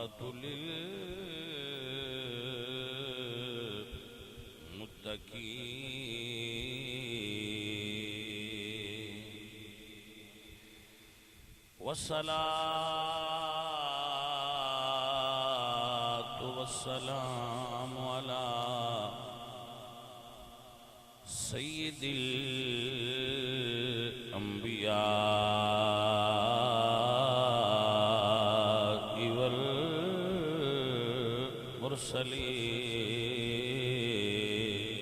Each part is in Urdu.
والعاقبة للمتقين والصلاة والسلام على سيد الأنبياء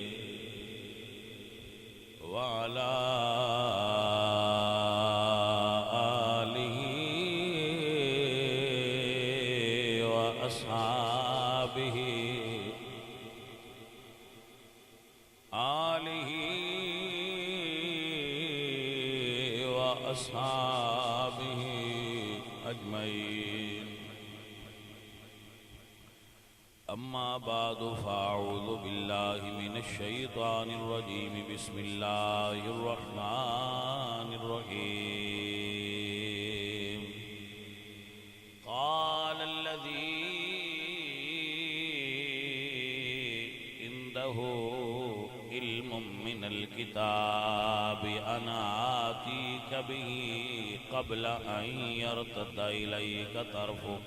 والمرسلين وعلى آله وأصحابه وأصحابه أجمعين أما بعد فأعوذ بالله من الشيطان الرجيم بسم الله الرحمن الرحيم قال الذي عنده علم من الكتاب أنا آتيك به قبل أن يرتد إليك طرفك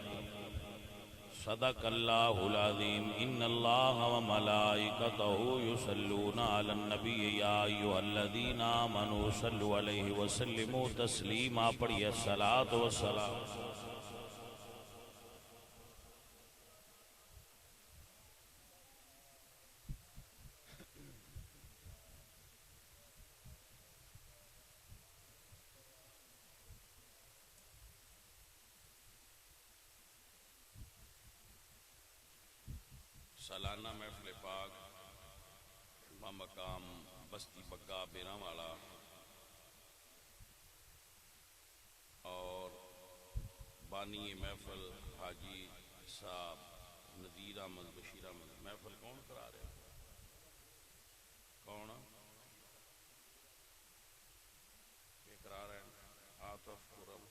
صدق الله العظيم إن الله وملائكته يصلون على النبي يا أيها الذين آمنوا صلوا عليه وسلموا تسليما پڑھیے الصلاة والسلام سالانہ محفل پاک بمقام بستی بگا بیراں والا اور بانی محفل حاجی صاحب نذیر احمد بشیر احمد محفل کون کرا رہے ہیں؟ کون یہ کرا رہے ہیں؟ عاطف قرم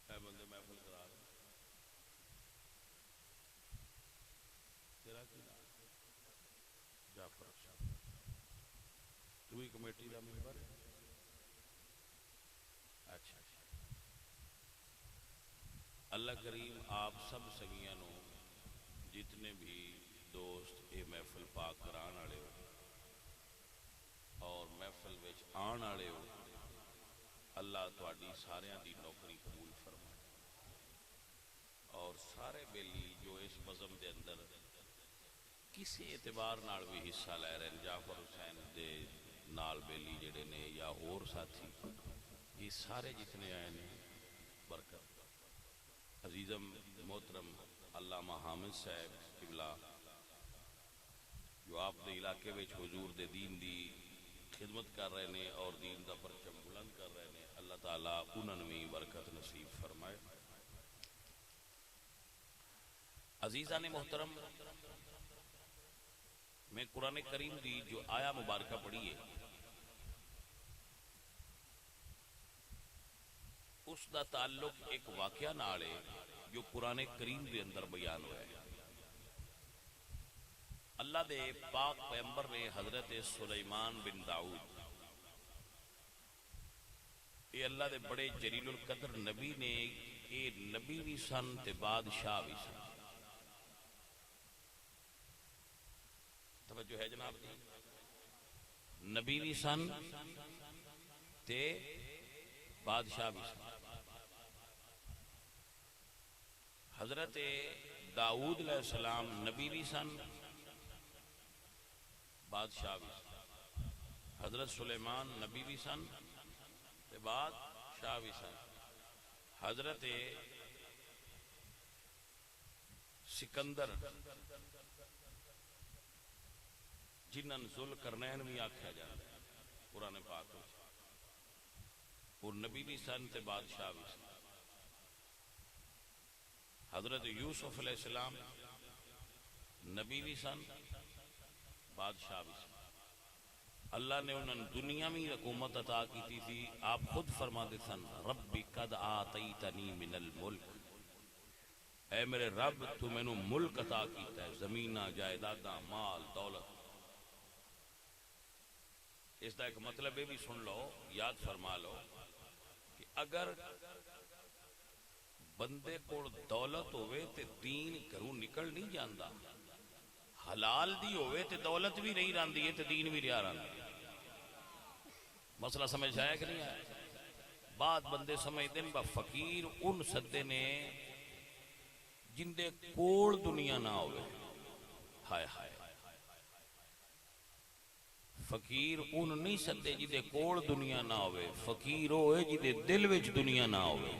اے بندے محفل کرا رہے ہیں جعفر صاحب تو ہی کمیٹی کا ممبر ہے؟ اچھا اللہ کریم آپ سب سنگیاں نو جتنے بھی دوست یہ محفل پاک کران والے ہو اور محفل وچ آن والے ہو اللہ تواڈی ساریاں دی نوکری قبول فرمائے اور سارے بیلی جو اس بزم دے اندر کسی اعتبار نال بھی حصہ لے رہے ہیں جعفر حسین دے نال بیلی جڑے نے یا اور ساتھی یہ سارے جتنے آئے نے برکت عزیزم محترم علامہ حامد صاحب قبلہ جو آپ دے علاقے وچ حضور دے دین دی خدمت کر رہے ہیں اور دین دا پرچم بلند کر رہے ہیں اللہ تعالیٰ انہوں بھی برکت نصیب فرمائے عزیزان محترم میں قرآن کریم دی جو آیا مبارکہ پڑھی ہے اس دا تعلق ایک واقعہ نال ہے جو قرآن کریم دے اندر بیان ہوا ہے اللہ دے پاک پیغمبر نے حضرت سلیمان بن داؤد یہ اللہ دے بڑے جلیل القدر نبی نے یہ نبی بھی سن تے بادشاہ بھی سن توجہ ہے جناب نبی بھی سن تے بادشاہ بھی سن حضرت داؤد علیہ السلام نبی بھی سن بادشاہ بھی سن حضرت سلیمان نبی بھی سن تے بادشاہ بھی سن حضرت سکندر جنہاں ذل کرنین بھی آکھا جاتا ہے قرآن پاک اور نبی بھی سن تے بادشاہ بھی سن حضرت یوسف علیہ السلام نبی بھی سن بادشاہ بھی سن اللہ نے انہوں دنیا میں حکومت عطا کی تھی آپ خود فرماتے سن ربی قد آتیتنی من الملک اے میرے رب تو مینوں ملک عطا کیتا ہے، زمیناں، جائیداداں، مال، دولت۔ اس کا ایک مطلب یہ بھی سن لو، یاد فرما لو کہ اگر بندے کو دولت ہوئے تے دین گھروں نکل نہیں جاندا، حلال دی ہوئے تے دولت بھی نہیں راندی ہے تے دین بھی رہا رہندا۔ مسئلہ سمجھ آیا کہ نہیں آیا؟ بعد بندے سمجھتے ہیں با فقیر ان سدے نے جن دے کول دنیا نہ ہوئے۔ ہائے ہائے، فقیر ان نہیں سدے جی دے کول دنیا نہ ہوئے، فقیر ہوئے جی دے دل وچ دنیا نہ ہوئے۔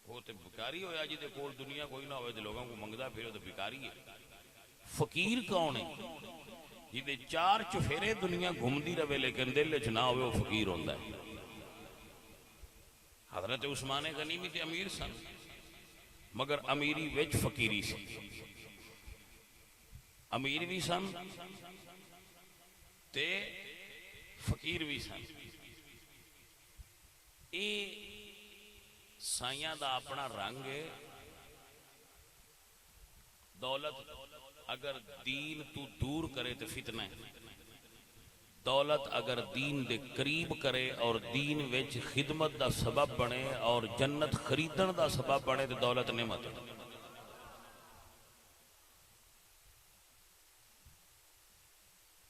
وہ تے بھکاری ہویا جی دے کول دنیا کوئی نہ ہوئے تے لوگوں کو منگدا پھر تو بھکاری ہے۔ فقیر کون ہے؟ جی دے چار چفیرے دنیا گھومدی رہے لیکن دل وچ نہ ہوئے، وہ فقیر ہوندا ہے۔ حضرت عثمان غنی تے امیر سن مگر امیری وچ فقیری سی، امیر بھی سن تے فقیر بھی سن۔ اے سائیاں دا اپنا رنگ ہے۔ دولت اگر دین تو دور کرے تو فتنہ ہے، دولت اگر دین دے قریب کرے اور دین وچ خدمت دا سبب بنے اور جنت خریدن دا سبب بنے تو دولت نعمت ہے۔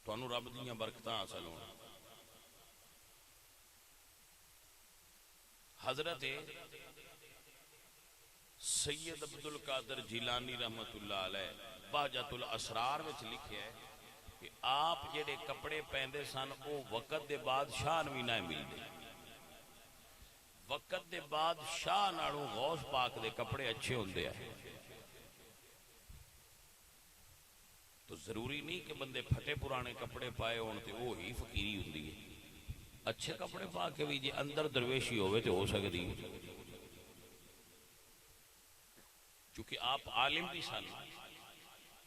تانوں رب دیاں برکتاں حاصل ہون۔ حضرت سید عبدالقادر جیلانی رحمت اللہ علیہ بہجت الاسرار وچ لکھیا ہے کہ آپ جڑے کپڑے پہندے سن او وقت دے بعد شاہ بھی نہ ملدے، وقت دے بعد شاہ نالوں غوث پاک دے کپڑے اچھے ہوندے ہیں۔ تو ضروری نہیں کہ بندے پھٹے پرانے کپڑے پائے ہون تے وہ ہی فقیری ہوندی ہے۔ اچھے کپڑے پا کے بھی جی اندر درویشی ہوئے تو ہو سکتی، چونکہ آپ عالم بھی سن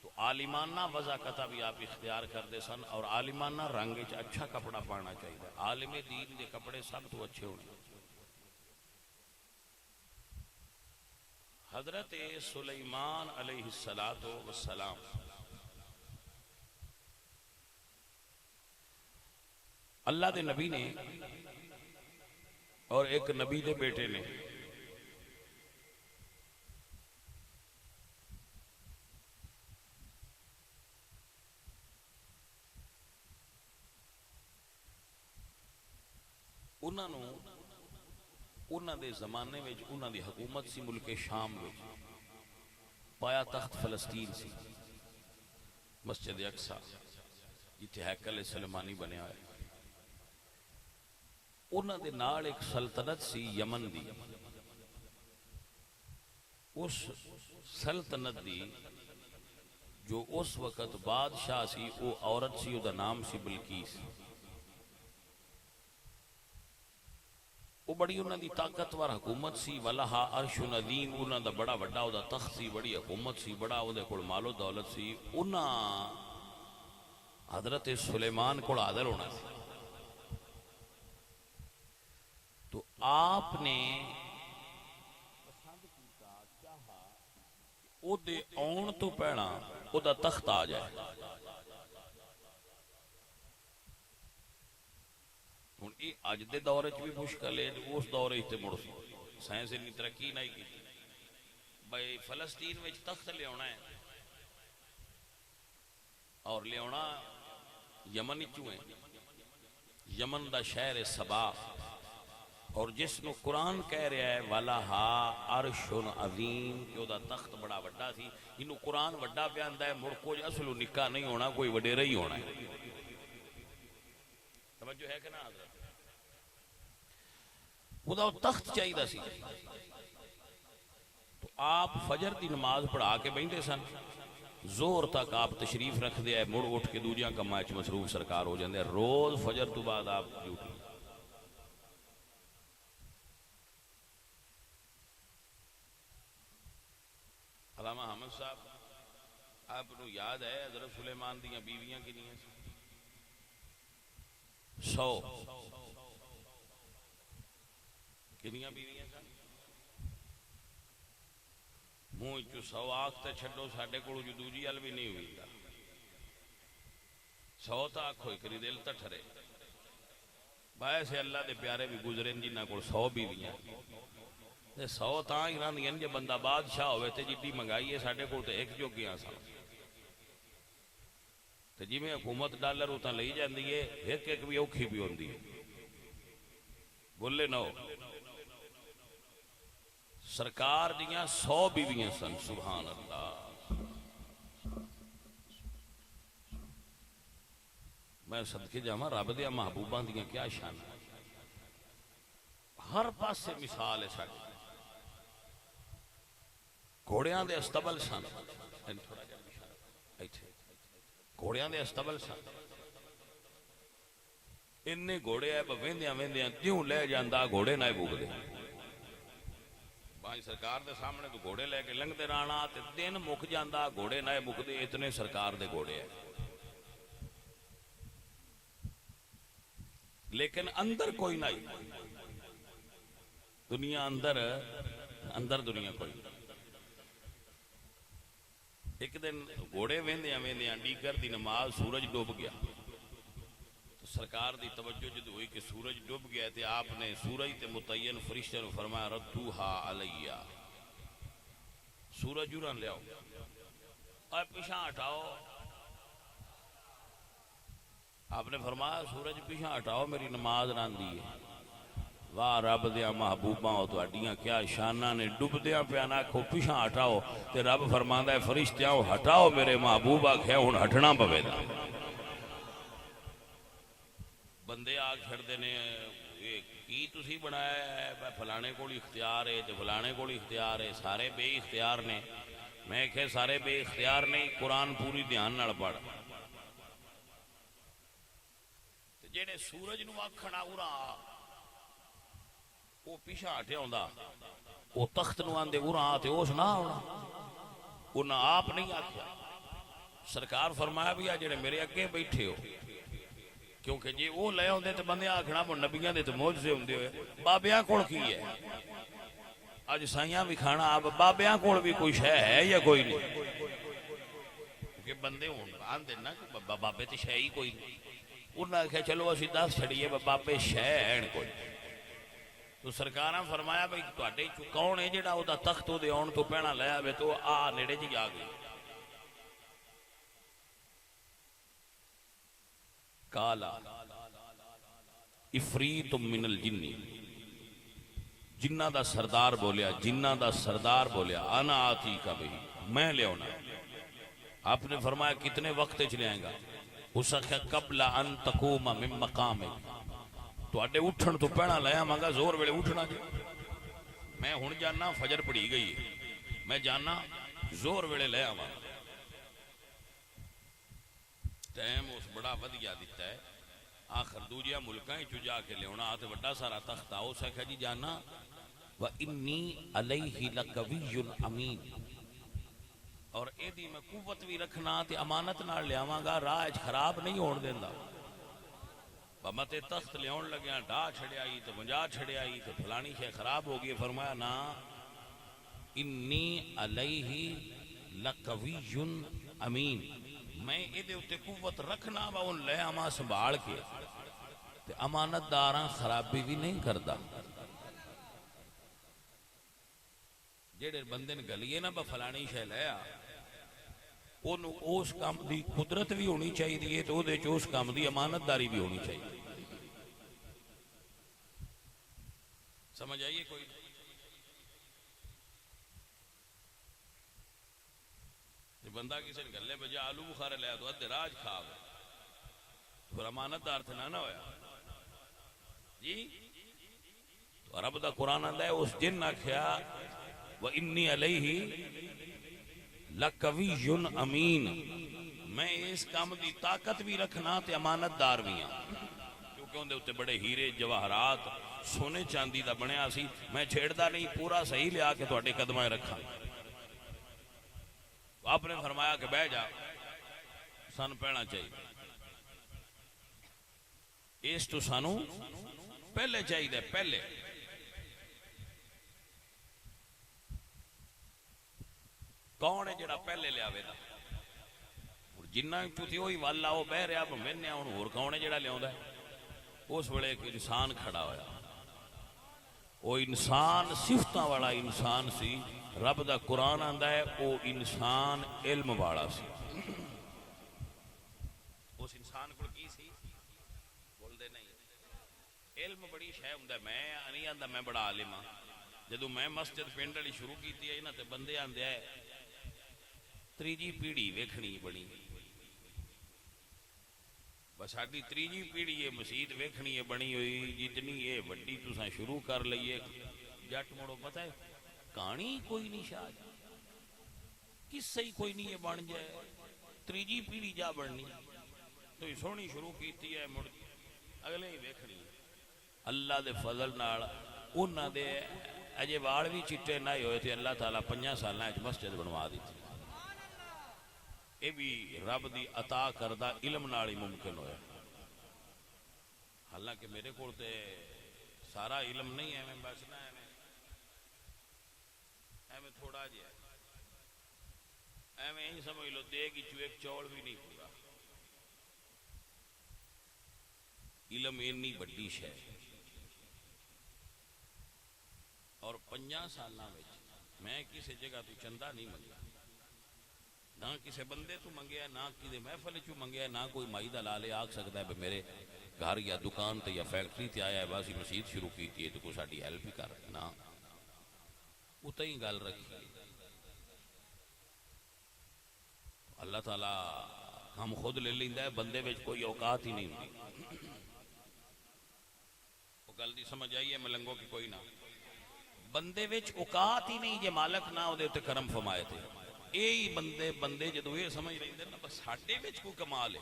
تو عالمانہ وضاقتہ بھی آپ اختیار کرتے سن، اور عالمانہ رنگ وچ اچھا کپڑا پانا چاہیے۔ عالم دین دے کپڑے سب تو اچھے ہونے۔ حضرت سلیمان علیہ السلام اللہ دے نبی نے اور ایک نبی دے بیٹے نے انہاں دے زمانے میں انہاں دی حکومت سی ملک شام میں، پایا تخت فلسطین سی، مسجد اقصی جتھے ہیکل سلیمانی بنیا ہے۔ انہاں دے نال ایک سلطنت سی یمن دی، اس سلطنت دی جو اس وقت بادشاہ سی وہ عورت سی، وہ دا نام سی بلقیس۔ وہ بڑی انہاں دی طاقتور حکومت سی، ولہا عرش عظیم، انہاں دا بڑا وڈا او دا تخت سی، بڑی حکومت سی، بڑا او دے کول مال و دولت سی۔ انہاں حضرت سلیمان کول حاضر ہونا سی تو آپ نے پسند کیتا، چاہا او دے آن تو پہنا او دا تخت آ جائے۔ ہن یہ اج دے دور وچ بھی مشکل ہے، اس دور وچ تے مڑ سائنس اتنی ترقی نہیں کی بھائی فلسطین وچ تخت لے آنا ہے اور لے آنا یمن وچوں ہے، یمن دا شہر سبا، اور جس نو قرآن کہہ رہا ہے وَلَهَا عَرْشٌ عَظِيمٌ کہ او دا تخت بڑا وڈا سی، جنوں قرآن وڈا پیاندا ہے، مڑ کوئی اصل نکاح نہیں ہونا، کوئی وڈیرا ہی ہونا ہے۔ توجہ ہے کہ نہ حضرت؟ وہ دا تخت چاہیے سی تو آپ فجر دی نماز پڑھا کے بیٹھے سن، زور تک آپ تشریف رکھ دے، مڑ اٹھ کے دوجیاں کماں وچ مصروف سرکار ہو جاندے، روز فجر تو بعد آپ ڈیوٹی۔ علامہ حامد صاحب آپ کو یاد ہے حضرت سلیمان دیاں بیویاں کنیاں سی؟ 100 کنیاں بیویاں سن؟ منہ چ 100 آخ تے چھڈو، ساڈے کول جو دوجی ال بھی نہیں ہوئی 100 تو آخو کری دل تٹھرے باعث اللہ دے پیارے بھی گزرے جنہ کو 100 بیویاں 100 تاں ہی رہندیاں جے بندہ بادشاہ ہوئے تے جدی منگائی ہے ساڈے کول تے ایک جوگیاں سن تے جی میں حکومت ڈالر اتاں لئی جاندی ہے ایک ایک بھی اوکھی بھی ہوندی ہے بولے نہ ہو سرکار دیاں 100 بیویاں سن سبحان اللہ میں صدقے جاواں رب دیاں محبوباں دیاں کیا شان ہر پاسے مثال ہے ساڈی گھوڑیاں دے استبل سن گھوڑیاں دے استبل سن انہیں گھوڑے ہے ویندیاں ویندیاں کیوں لے جاندا گھوڑے نہ بھوکدے بھائی سرکار دے سامنے تو گھوڑے لے کے لنگتے رانا تے دن مک جاندا گھوڑے نہ مکدے اتنے سرکار دے گھوڑے ہیں لیکن اندر کوئی نہیں دنیا اندر دنیا کوئی نہیں ایک دن گھوڑے ویندیاں ویندیاں ڈیگر دی نماز سورج ڈوب گیا تو سرکار دی توجہ جد ہوئی کہ سورج ڈوب گیا تھے آپ نے سورج تے متعین فرشتے نے فرمایا ردوہا علیہ سورج جوران لے آؤ اور پیچھا ہٹاؤ آپ نے فرمایا سورج پیچھا ہٹاؤ میری نماز ران دی ہے واہ رب دیا محبوباں ہو تو اڈیاں کیا شانہ نے ڈب دیا پیانا کھو پیچھا ہٹاؤ تے رب فرماندہ ہے فرشتیاں ہٹاؤ میرے محبوبہ کھے ہون ہٹنا پوے دا بندے آگ چھڑ دینے کی تسی بنایا ہے فلانے کو اختیار ہے تے فلانے کو اختیار ہے سارے بے اختیار نے میں کہ سارے بے اختیار نہیں قرآن پوری دھیان نال پڑھ جیڑے سورج نو آکھنا اورا وہ پیچھا ہٹیا ہوندا وہ تخت نو آندے اورا تے اس نہ ہونا انہاں آپ نہیں آکھیا سرکار فرمایا بھی جیڑے میرے اگے بیٹھے ہو کیونکہ جی وہ لے ہوندے تے بندے آکھنا وہ نبیاں دے تے معجزے ہوندے ہوئے بابیاں کول کی ہے اج سائیاں بھی کھانا آپ بابیاں کول بھی کوئی شے ہے یا کوئی نہیں کہ بندے ہون آندے نا کہ بابے تے شے ہی کوئی نہیں انہاں کہا چلو اسی 10 چھڑیے بابے شہن کوئی تو سرکاراں فرمایا بھئی تواڈے چ کون ہے جڑا او دا تخت او دے اون تو پہنا لیا وے تو آ نیڑے جی آ گئی کالا افریت من الجن جنہ دا سردار بولیا انا آتی کا بھئی میں لے ہونا آپ نے فرمایا کتنے وقت چلے آئیں گا اس اکھا قبل ان تقوم من مقام تو اڈے اٹھن تو پہنا لیا مانگا زور ویلے اٹھنا جی میں ہن جانا فجر پڑھی گئی ہے میں جانا زور ویلے لیا مانگا ٹائم اس بڑا ودیا دیتا ہے آخر دوجیا ملکاں چو جا کے لے ہونا آتے بڑا سارا تخت آؤ سکھا جی جانا وَإِنِّي عَلَيْهِ لَقَوِيٌّ أَمِينٌ اور اے دی میں قوت بھی رکھنا تے امانت نال لے آواں گا راج خراب نہیں ہون دیندا بمتے تخت لے ہون لگیاں ڈا چھڑیائی تے منجا چھڑیائی تے فلانی شے خراب ہو گئی فرمایا نا انی علیہ لقوی امین میں اے دے اتے قوت رکھنا با ان لے آواں سنبھال کے تے امانت داراں خرابی بھی نہیں کردا جیڑے بندے نے گلیے نا با فلانی شے لے آ انہوں اس کام دی قدرت بھی ہونی چاہیے تو دے چو اس کام دی امانت داری بھی ہونی چاہیے سمجھ آئیے کوئی بندہ کسی نے گلے بجا آلو بخارے لیا تو ادھے راج کھا گئے پھر امانت دار تھے نہ ہویا جی تو رب دا قرآن آندہ ہے اس جن نہ کھیا وَإِنِّي عَلَيْهِ لَقَوِيٌّ أَمِينٌ میں اس کام دی طاقت بھی رکھنا تے امانت دار بھی ہیں کیونکہ ان دے اتے بڑے ہیرے جواہرات سونے چاندی دا بنیا سی میں چھیڑدا نہیں پورا صحیح لیا کے تو اٹے قدمہ رکھا آپ نے فرمایا کہ بہ جا سن پہنا چاہیے اس تو سانو پہلے چاہیے پہلے کون ہے جڑا پہلے لیاوے دا جنہ چوتھی وہی والا وہ بہ رہا بہنے ہوں ہور کون ہے جڑا لیا اس ویلے ایک انسان کھڑا ہویا وہ انسان صفتاں والا انسان سی رب دا قرآن آندا ہے وہ انسان علم والا سی اس انسان کو کی سی بول دے نہیں علم بڑی شے ہوندا میں نہیں آندا میں بڑا عالم ہاں جدوں میں مسجد پنڈ والی شروع کیتی ہے نا تے بندے آندے ہے تریجی پیڑھی ویکھنی بنی بس ساڈی تریجی پیڑھی یہ مسجد ویکھنی ہے بنی ہوئی جتنی یہ وڈی تساں شروع کر لئیے جٹ مڑو پتہ ہے کہانی کوئی نہیں شاید کس سے کوئی نہیں یہ بن جائے تریجی پیڑھی جا بننی تو یہ سونی شروع کیتی ہے مڑ اگلے ہی ویکھنی اللہ دے فضل نال انہاں دے اجے وال بھی چٹے نہ ہوئے تھے اللہ تعالیٰ 5 سالاں وچ مسجد بنوا دیتی یہ بھی رب دی عطا کردہ علم نال ہی ممکن ہویا حالانکہ میرے کو تے سارا علم نہیں ہے میں بس نہ میں تھوڑا جہا ایویں ہی سمجھ لو دے گی ایک چوڑ بھی نہیں پورا علم اینی بڑی شے اور 5 سالاں وچ میں کسی جگہ تو چندہ نہیں منگا نہ کسی بندے تو منگیا نہ کسی محفل چو منگیا نہ کوئی مائی دا لالے آگ سکتا ہے میرے گھر یا دکان تے یا فیکٹری تے آیا ہے باسی مسجد شروع کی ہے تو کوئی ساڈی ہیلپ ہی کر نہ اتنا ہی گل رکھی اللہ تعالیٰ ہم خود لے لیندا ہے بندے وچ کوئی اوقات ہی نہیں ہوتی وہ گل دی سمجھ آئی ہے ملنگوں کی کوئی نہ بندے وچ اوقات ہی نہیں جے مالک نہ اودے تے کرم فرمائے تے یہی بندے جدو یہ سمجھ رہے ہیں نا بس ساڈے وچ کوئی کمال ہے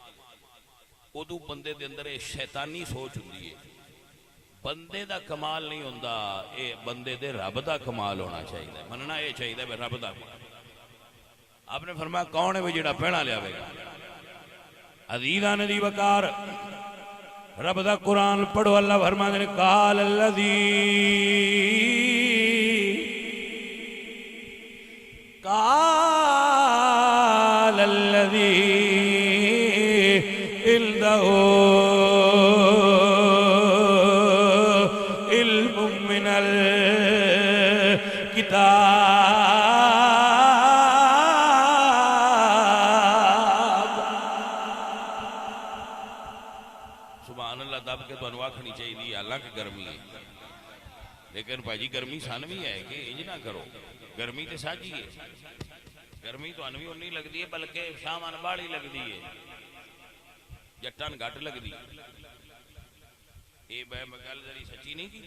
ادو بندے دے اندر شیطانی سوچ ہوندی ہے بندے دا کمال نہیں ہوندا اے بندے دے رب دا کمال ہونا چاہیے مننا یہ چاہیے بے رب دا آپ نے فرمایا کون ہے وہ جڑا پہنا لیا گا عزیزان دی وقار رب دا قرآن پڑھو اللہ فرماتے ہیں قال الذی قال الذي عنده علم من الكتاب سبحان اللہ دب کے تو انواع کھنی چاہیے حالانکہ گرمی ہے لیکن بھائی جی گرمی سان بھی ہے کہ انج نہ کرو گرمی تے ساجی ہے گرمی تو انوی نہیں لگتی ہے بلکہ شام انباڑی لگتی ہے جٹان گھٹ لگتی یہ بے مگل ذری سچی نہیں کی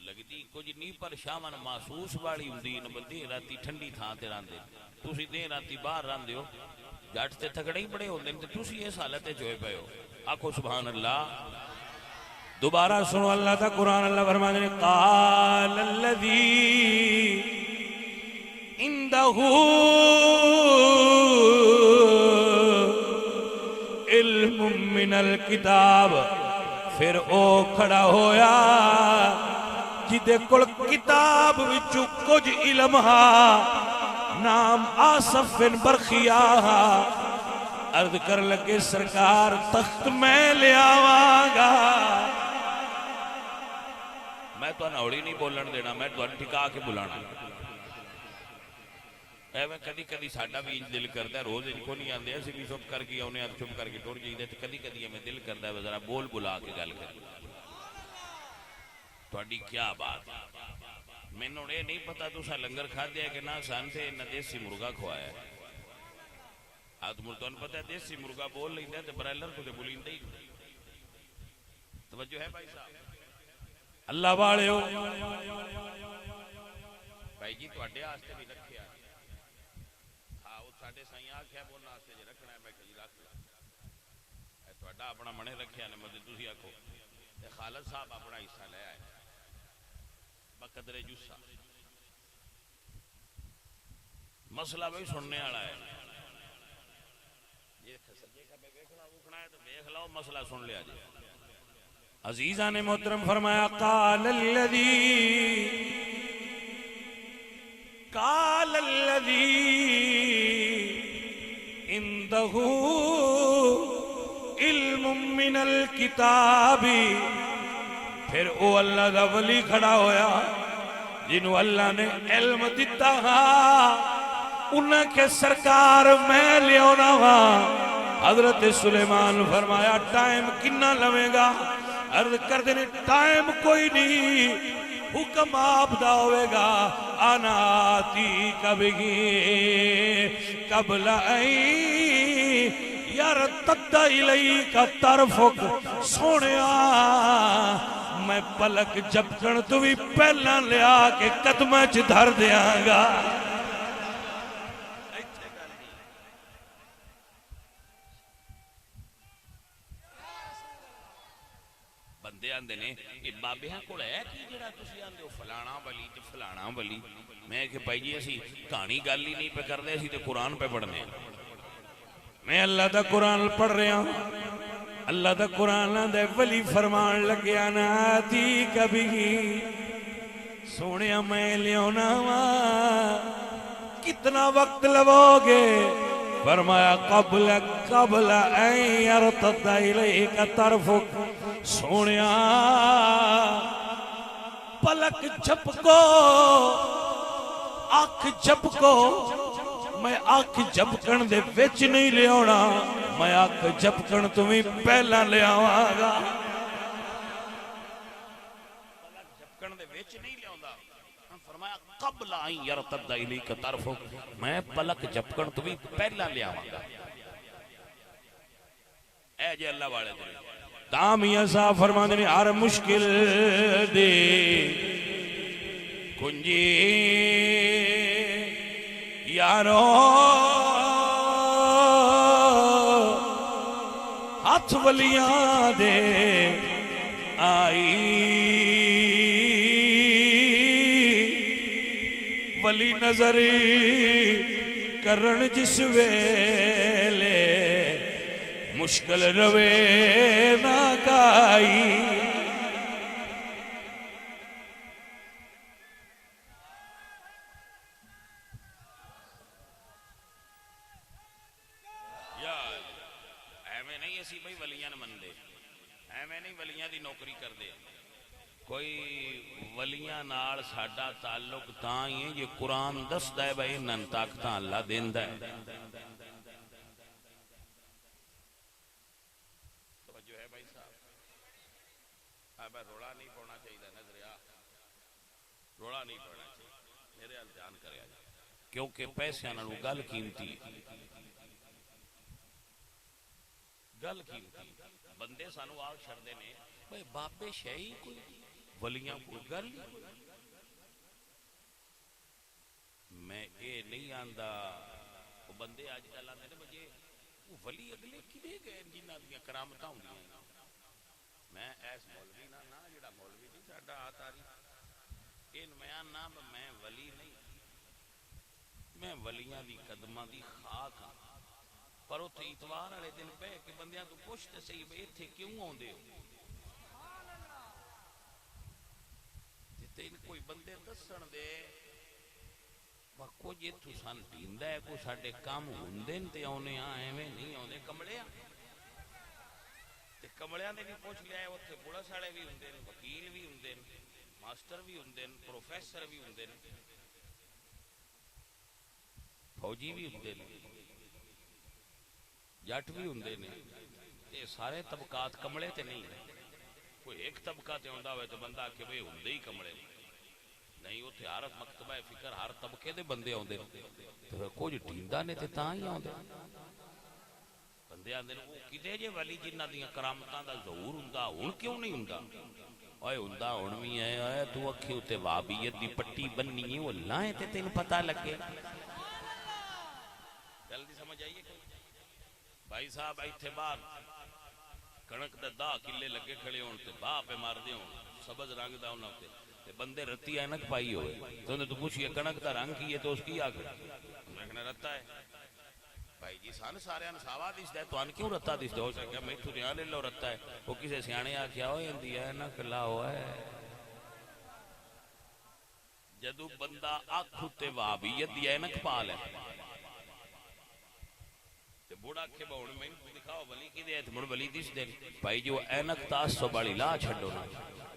لگتی کچھ نہیں پر شامن محسوس والی ہوندی نہ بندی راتی ٹھنڈی تھان تے راندے تسی دے راتی باہر راندے ہو جٹ تے تھکڑے ہی بڑے ہوندے تے تسی اس حالت تے جوئے پئے ہو آکھو سبحان اللہ دوبارہ سنو اللہ تا قرآن اللہ فرماتے ہیں قال الذی عندہ علم من الکتاب پھر او کھڑا ہویا جدے کل کتاب وچو کچھ علم ہا نام آصف بن برخیا عرض کر لگے سرکار تخت میں لے آواگا میں تو انہوڑی نہیں بولن دینا میں تو ٹھکا کے بلانا میں کدی کدی ساڈا بھی دل کرتا ہے روز ان کو نہیں آندے اسی بھی چپ کر کے انہیں چپ کر کے ٹر جائیے تو کدی کدی ہمیں دل کرتا ہے ذرا بول بلا کے گل کر تھوڑی کیا بات مینوں یہ نہیں پتا تسا لنگر کھا دیا کہ نہ سن سے نہ دیسی مرغا کھوایا ہے آج تمہیں پتا ہے دیسی مرغا بول لینا تو برائلر کو بولیندا ہی توجہ ہے بھائی صاحب اللہ والے ہو بھائی جی تواڈے واسطے بھی رکھیا ہاں وہ ساڈے سائیں آکھیا بولنا واسطے جے رکھنا ہے میں کہ جی رکھ لا اے تواڈا اپنا منے رکھیا نے مدد تسی آکھو تے خالد صاحب اپنا حصہ لے آئے بقدر جسا مسئلہ بھی سننے والا ہے یہ سجے کھبے ویکھنا وکھنا ہے تو دیکھ لو مسئلہ سن لیا جی عزیزان محترم فرمایا قال الذی قال الذی عنده علم من الکتاب، پھر او اللہ دا ولی کھڑا ہویا جنہوں اللہ نے علم دیتا انہاں کے سرکار میں لیونا وا۔ حضرت سلیمان فرمایا ٹائم کنا لوے گا؟ عرض کر دینے ٹائم کوئی نہیں، حکم آپ دا ہوئے گا، آنا آتی کبھی قبل این یرتد الیک طرفک، سونیا میں پلک جھپکن تو بھی پہلا لیا کے قدمہ چ دھر دیاں گا۔ بندے آندے نے یہ بابیاں کو ہے کہ جڑا تسی آندے ہو فلانا ولی تے فلانا ولی، میں کہ بھائی جی اسی کہانی گل ہی نہیں پہ کر دے، اسی تے قرآن پہ پڑھنے ہیں۔ میں اللہ دا قرآن پڑھ رہا ہوں، اللہ دا قرآن دے ولی فرمان لگیا نا آتی کبھی سونیا میں لیونا وا، کتنا وقت لگو گے؟ فرمایا قبل این یرتد الیک طرفک، سونیا پلک جھپکو، آنکھ جھپکو، میں آنکھ جھپکن دے وچ نہیں لے آنا، میں آنکھ جھپکن تمہیں پہلا لے آواں گا۔ پلک جھپکن دے وچ نہیں لے آندا، فرمایا قبل ان یرتد الیک طرفک، میں پلک جھپکن تمہیں پہلا لے آواں گا۔ اے جے اللہ والے دے تامیہ صاحب فرما دینے ہر مشکل دے کنجی یارو ہاتھ ولیاں دے آئی، ولی نظری کرن جس ویلے مشکل روے نہ کائی۔ ایویں نہیں اسی بھائی ولیاں نے من دے، ایویں نہیں ولیاں دی نوکری کر دے، کوئی ولیاں نال ساڈا تعلق تاں ہی ہے یہ قرآن دسدا ہے بھائی انہاں طاقتاں اللہ دیندا ہے۔ توجہ ہے بھائی صاحب؟ اب روڑا نہیں پونا چاہیے، نظریا روڑا نہیں پونا چاہیے، میرے حال دھیان کرے آج، کیونکہ پیسے نالوں گل قیمتی گل قیمتی، بندے سانو آگ چھڑدے نے بھئی بابے شہی کوئی ولیاں کوئی گل، میں اے نہیں آندہ وہ بندے آج کل آندے نے مجھے وہ ولی اگلے کدے گئے جنہاں دیاں کرامتاں ہوندیاں ہیں، میں ایس مولوی نہ جڑا مولوی نہیں ساڈا آتاری ان میں آنا میں ولی نہیں، میں ولیاں دی قدماں دی خاک ہاں، پر اتھے اتوار والے دن پہ کہ بندیاں تو پوچھتے صحیح بھئی اتھے کیوں ہوندے ہو؟ تین کوئی بندے دسن دے کچھ اتھو سان ٹیندا ہے کوئی ساڈے کام ہوندے تے اونے ایویں نہیں ہوندے کمڑیاں تے کمڑیاں دے بھی پوچھ لیا ہے اتھے پولیس والے بھی ہوندے نے، وکیل بھی ہوندے نے، ماسٹر بھی ہوندے نے، پروفیسر بھی ہوندے نے، فوجی بھی ہوندے نے، جٹ بھی ہوندے نے، یہ سارے طبقات کمڑے تے نہیں ہیں، کوئی ایک طبقہ تے ہوندا ہوئے تو بندہ کہ بھئی ہوندے ہی کمڑے نہیں، اتھے ہر مکتبہ فکر ہر طبقے دے بندے ہوندے تو کچھ ٹیندا نے تے تاں ہی ہوندے بندے آندے وہ کدے جے ولی جنہاں دیاں کرامتاں دا ظہور ہوندا ہن کیوں نہیں ہوندا؟ اوئے ہوندا ہن وی ہے، اوئے تو اکھی تے وہابیت دی پٹی بننی ہے وہ لائیں تے تینوں پتہ لگے، جلدی سمجھ آئیے بھائی صاحب ایتھے باہر کنک دے 10 کلے لگے کھڑے ہون تے باہ پہ مار دے ہون سبز رنگ دا انہاں تے بندے رتی اینک پائی ہوئے تو انہیں تو پوچھئے کنک دا رنگ کی ہے تو اس کی آگے میں کہنا رتا ہے بھائی جی سان سارے انساوا دیس دے تو ان کیوں رتا دیس دے ہو سکیا میں تو دیاں لے لو رتا ہے وہ کسے سیانے آکیا ہوئے اندی ہے نا کلا ہوا ہے جدو بندہ اکھ تے وہابیت دی اینک پا لے تے بوڑا کے بہن میں دکھاؤ ولی کی دے مڑ ولی دس دے بھائی جو اینک تاسو والی لا چھڈو نا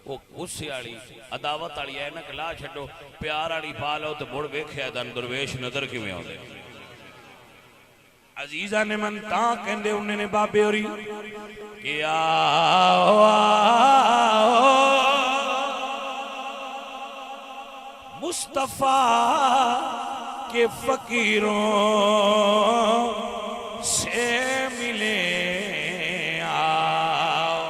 وہ غصے والی عداوت والی اینک لا چھڈو پیار والی پا لو تے مڑ ویکھیا دن درویش نظر کیویں آوندے عزیزہ نے من تاں کہندے انہیں نے بابے ہوری کہ مصطفیٰ کے فقیروں سے ملے آؤ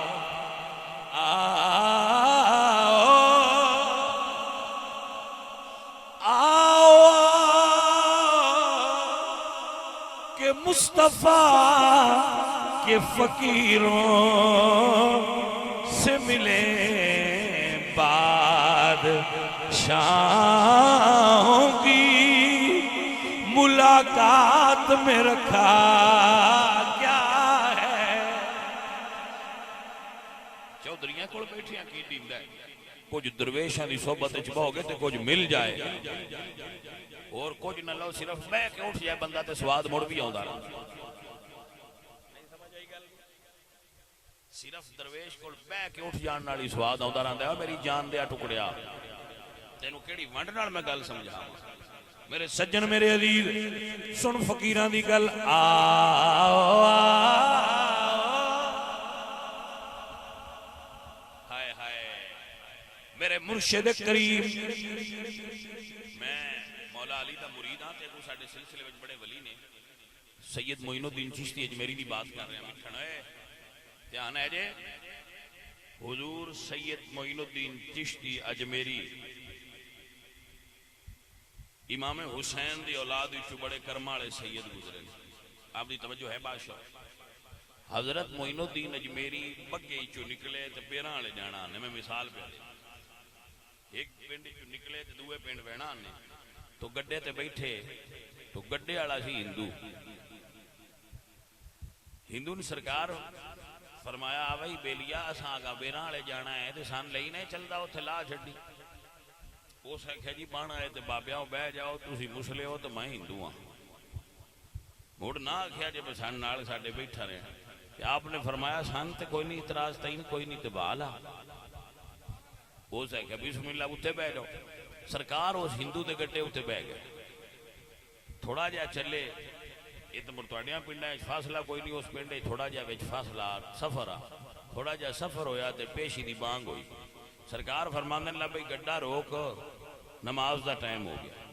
کہ مصطفیٰ کے فقیروں سے ملے بادشاہوں کی ملاقات میں رکھا کیا ہے چودھریاں کول بیٹھیاں کی دیندا ہے کچھ درویشاں دی صحبت وچ بہو گے تے کچھ مل جائے اور کچھ نہ لو صرف بہ کے اٹھ جائے بندہ تے سواد مڑ بھی آوندا رہے صرف درویش کول بہ کے اٹھ جان والی سواد آوندا رہندا ہے میری جان دیا ٹکڑیا تینوں کیڑی ونڈ نال میں گل سمجھاواں میرے سجن میرے عزیز سن فقیراں دی گل ہائے ہائے میرے مرشد کریم میں مولا علی دا مرید ہاں تے کو ساڈے سلسلے وچ بڑے ولی نے سید معین الدین چشتی اجمیری دی بات کر رہے ہیں مٹھن اے دھیان ہے جے حضور سید معین الدین چشتی اجمیری امام حسین دی اولاد وچوں بڑے کرم والے سید گزرے آپ دی توجہ ہے بادشاہ حضرت معین الدین اجمیری بگے چوں نکلے تے پیراں والے جانا نے میں مثال پہ ایک پنڈ چوں نکلے تے دوے پنڈ وینا نے تو گڈے تے بیٹھے تو گڈے والا سی ہندو نے سرکار فرمایا آوئی بیلیا اساں آگا بیراں والے جانا ہے تے سان لئی نہیں چلدا اوتھے لا چھڈی اس آخیا جی بانا ہے تے بابیاں بہ جاؤ تسی مسلے ہو تے میں ہندو ہاں مڑ نہ آخیا جی سان نال ساڈے بیٹھا رہے کہ آپ نے فرمایا سان تے کوئی نہیں اعتراض تین کوئی نہیں تے بحال آ اس آخیا بسم اللہ اتنے بہ جاؤ سرکار اس ہندو دے گڈے اتنے بہ گئے تھوڑا جہا چلے یہ تو مرتواڑیاں پنڈا فاصلہ کوئی نہیں اس پنڈے تھوڑا جہا وچ فاصلہ سفر آ تھوڑا جہا سفر ہویا تے پیشی دی بانگ ہوئی سرکار فرماندے نے بھئی گڈا روک نماز دا ٹائم ہو گیا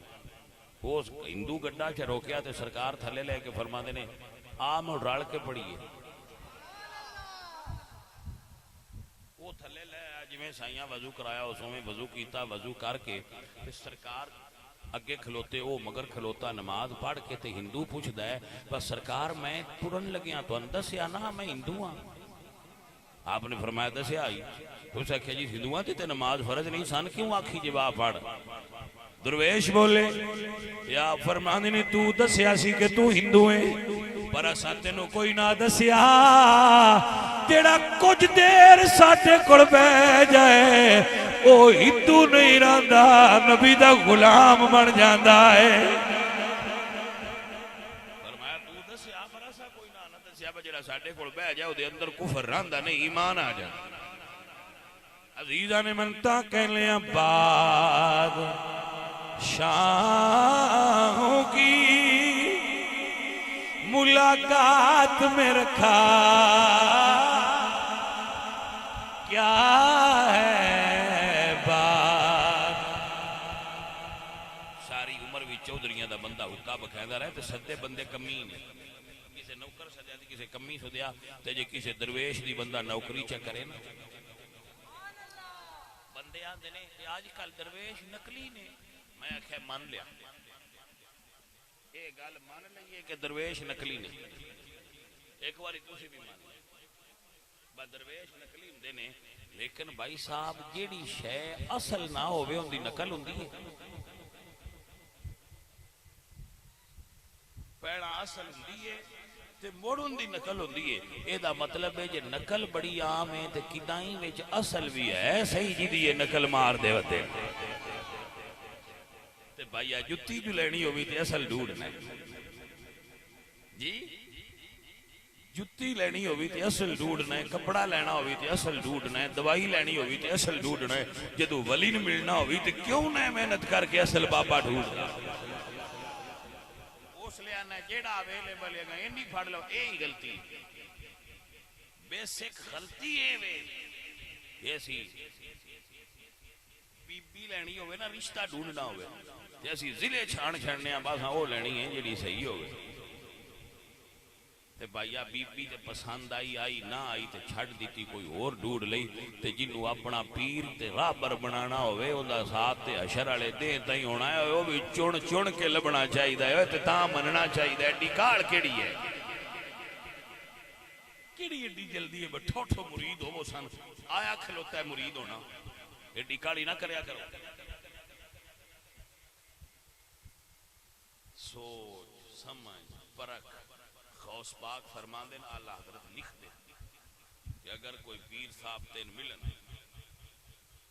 اس ہندو گڈا چ روکیا تے سرکار تھلے لے کے فرماندے نے آ میں رل کے پڑھیے وہ تھلے لے جویں سائیاں وضو کرایا اس میں وضو کیتا وضو کر کے تے سرکار اگے کھلوتے او مگر کھلوتا نماز پڑھ کے تے ہندو پوچھدا ہے بس سرکار میں ٹرن لگیا تو دسیا نا میں ہندو ہاں آپ نے فرمایا دسیا آئی تو اس آخیا جی ہندوਆਂ تے نماز فرض نہیں سن کیوں آکھی جواب پڑھ درویش بولے یا فرمانے نے تو دسیا سی کہ تو ہندو ہے پر اساں تینوں کوئی نہ دسیا جڑا کچھ دیر ساڈے کول بیٹھ جائے او ہندو نہیں رہندا نبی دا غلام بن جاندا ہے فرمایا تو دسیا پر اساں کوئی نہ دسیا جڑا ساڈے کول بیٹھ جائے او دے اندر کفر رہندا نہیں ایمان آ جاندا عزیزہ نے منتا کہہ لیا بعد شاہوں کی ملاقات میں رکھا کیا ہے بات ساری عمر بھی چودھریاں دا بندہ حکا بکھیندا رہے تے سدے بندے کمی نے کسے نوکر سدیا تے کسے کمی سدیا تے جے کسے درویش دی بندہ نوکری چ کرے نا بندے آندے نے کہ آج کل درویش نکلی نے میں آخیا مان لیا یہ گل مان لئیے کہ درویش نکلی نے ایک باری تسی بھی مان لیا درویش نکلی ہوندے نے لیکن بھائی صاحب جیڑی شے اصل نہ ہوے اون دی نقل ہوندی ہے پیڑا اصل ہوندی ہے تے موڑن دی نقل ہوندی ہے اے دا مطلب ہے جے نقل بڑی عام ہے تے کدائیں وچ اصل بھی ہے صحیح جی دی یہ نقل مار دے وتے بھائی جتی جو لینی ہوئی تے اصل ڈھونڈنا جی جتی لینی ہوئی تے اصل ڈھونڈنا ہے کپڑا لینا ہوئی تے اصل ڈھونڈنا ہے دوائی لینی ہوئی تے اصل ڈھونڈنا ہے جدو ولی نہ ملنا ہوئی تے کیوں نہ محنت کر کے اصل بابا ڈھونڈنا اس لئے آنا جیڑا اویلیبل ہے گا انہی پھاڑ لو اے ہی غلطی بیسک غلطی ہے وے یہ سی بی بی لینی ہوئے نا رشتہ ڈھونڈنا ہوئے جیسی ضلع چھان چھڑنے ہیں بس وہ لینی ہے جیڑی صحیح ہوئے تے بھائیا بی بی تے پسند آئی نہ آئی تے چھڑ دیتی کوئی اور ڈھونڈ لئی تے جنہوں اپنا پیر تے رابر بنانا ہوئے اندھا ساتھ تے حشر والے دیں تائیں ہونا ہے وہ بھی چون کے لبنا چاہیے تے تاں مننا چاہیے ڈیکاڑ کیڑی ہے کیڑی ایڈی جلدی ہے بٹھوٹھو مرید ہو وہ سن آیا کھلوتا ہے مرید ہونا ایڈی کاڑی نہ کریا کرو سوچ سمجھ پرکھ غوث پاک فرمان دین آلہ حضرت لکھ دے کہ اگر کوئی پیر صاحب تین ملن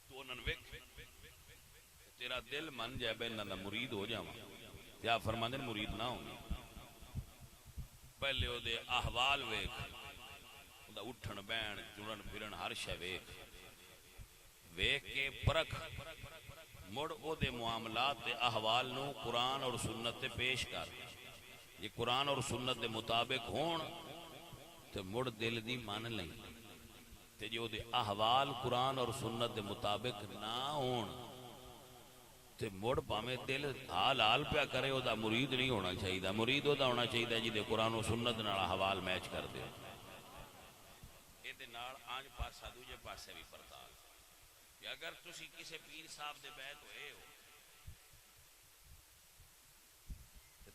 تو انہوں نے تیرا دل من جائے بے نہ مرید ہو جاؤں یا فرمان دین مرید نہ ہوں پہلے ہو دے احوال ویک دا اٹھن بین جڑن پھرن ہر شے ویک کے پرکھ مڑ او دے معاملات دے احوال نو قرآن اور سنت دے پیش کر یہ قرآن اور سنت دے مطابق ہون تو مڑ دل دی مان لیں تے جو دے احوال قرآن اور سنت دے مطابق نہ ہون تے مڑ پامے دل حال پیا کرے او دا مرید نہیں ہونا چاہیے مرید او دا ہونا چاہیے جی دے قرآن و سنت نال احوال میچ کر دے اے دے نال آنج پاسا دوجے پاسے بھی پردال کہ اگر تسی کسے پیر صاحب دے بیعت ہوئے ہو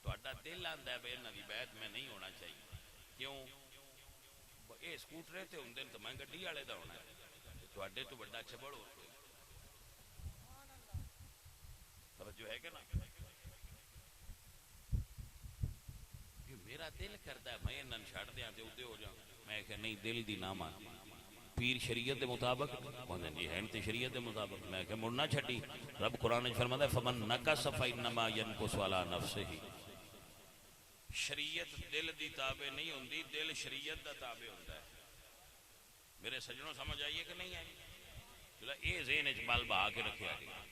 تو اڈا دل آندہ ہے بے نبی بیعت میں نہیں ہونا چاہیے کیوں اے سکوٹرے تے ہوں دن تو میں گڈی آلے دا ہونا ہے تو اڈے تو بڑا چبڑ ہو کوئی توجہ ہے کہ نا کہ میرا دل کرتا ہے میں انہاں چھڑ دیاں تے اودے ہو جاؤں میں کہ نہیں دل دی نہ مان پیر شریعت دے مطابق کہندے جی ہیں تے شریعت دے مطابق میں کہ مڑنا چھڈی رب قرآن وچ فرماتا ہے فمن نکس فانما ينقص على نفسه شریعت دل دی تابع نہیں ہوندی دل شریعت دا تابع ہوندا ہے میرے سجنوں سمجھ آئیے کہ نہیں آئی چلا اے ذہن وچ بال بہا کے رکھیا گیا